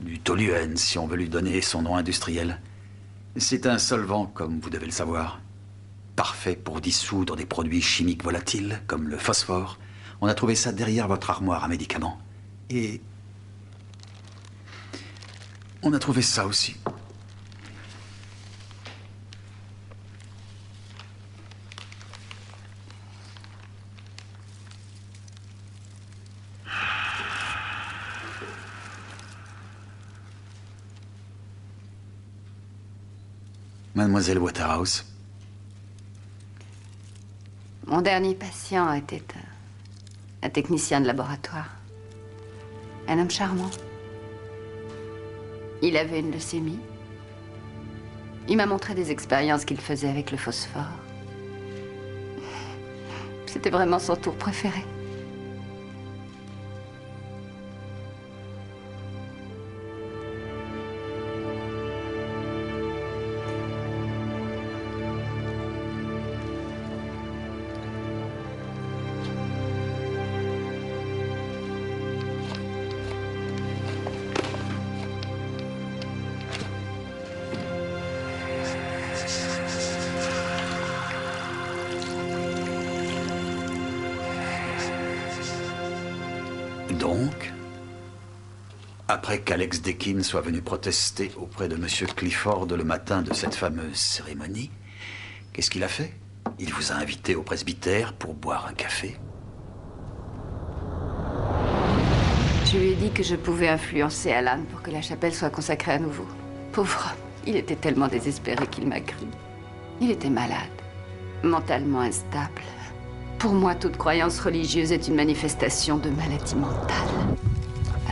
Du toluène, si on veut lui donner son nom industriel. C'est un solvant, comme vous devez le savoir. Parfait pour dissoudre des produits chimiques volatiles, comme le phosphore. On a trouvé ça derrière votre armoire à médicaments. Et on a trouvé ça aussi. Mademoiselle Waterhouse. Mon dernier patient était un technicien de laboratoire. Un homme charmant. Il avait une leucémie. Il m'a montré des expériences qu'il faisait avec le phosphore. C'était vraiment son tour préféré. Donc, après qu'Alex Deakin soit venu protester auprès de M. Clifford le matin de cette fameuse cérémonie, qu'est-ce qu'il a fait? Il vous a invité au presbytère pour boire un café. Je lui ai dit que je pouvais influencer Alan pour que la chapelle soit consacrée à nouveau. Pauvre homme, il était tellement désespéré qu'il m'a cru. Il était malade, mentalement instable. Pour moi, toute croyance religieuse est une manifestation de maladie mentale.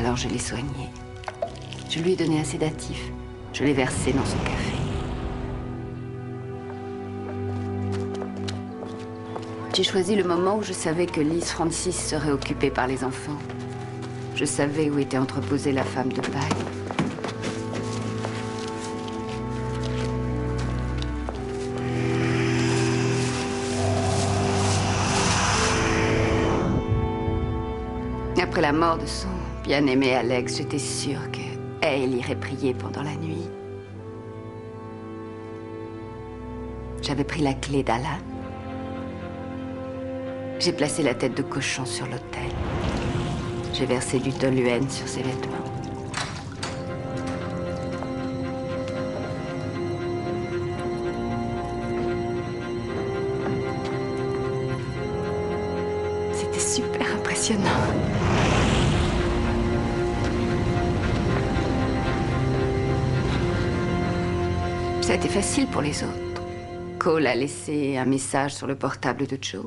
Alors je l'ai soigné. Je lui ai donné un sédatif. Je l'ai versé dans son café. J'ai choisi le moment où je savais que Liz Francis serait occupée par les enfants. Je savais où était entreposée la femme de paille. Après la mort de son bien-aimé Alex, j'étais sûre qu'elle irait prier pendant la nuit. J'avais pris la clé d'Alan. J'ai placé la tête de cochon sur l'autel. J'ai versé du toluène sur ses vêtements. C'était super impressionnant. Ça a été facile pour les autres. Cole a laissé un message sur le portable de Joe.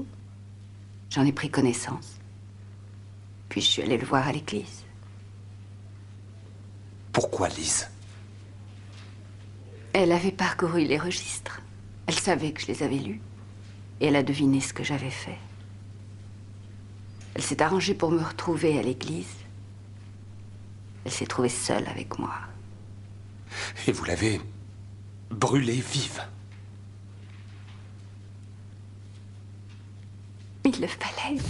J'en ai pris connaissance. Puis je suis allée le voir à l'église. Pourquoi Liz? Elle avait parcouru les registres. Elle savait que je les avais lus. Et elle a deviné ce que j'avais fait. Elle s'est arrangée pour me retrouver à l'église. Elle s'est trouvée seule avec moi. Et vous l'avez brûlée vive. Il le fallait.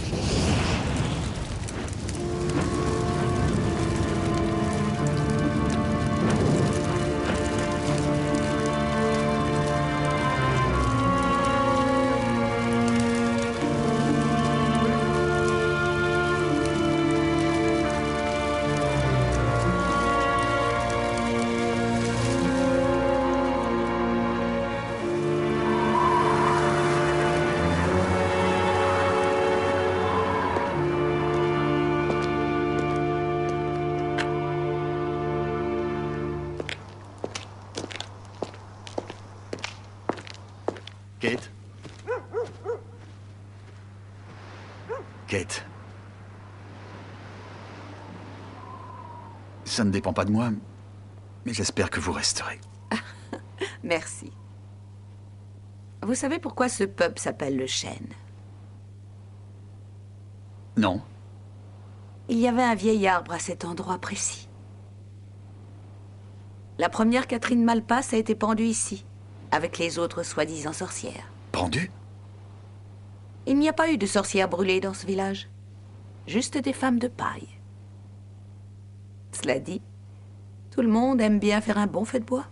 Kate? Kate. Ça ne dépend pas de moi, mais j'espère que vous resterez. Merci. Vous savez pourquoi ce pub s'appelle le Chêne? Non. Il y avait un vieil arbre à cet endroit précis. La première Catherine Malpass a été pendue ici, avec les autres soi-disant sorcières. Pendue? Il n'y a pas eu de sorcières brûlées dans ce village. Juste des femmes de paille. Cela dit, tout le monde aime bien faire un bon feu de bois.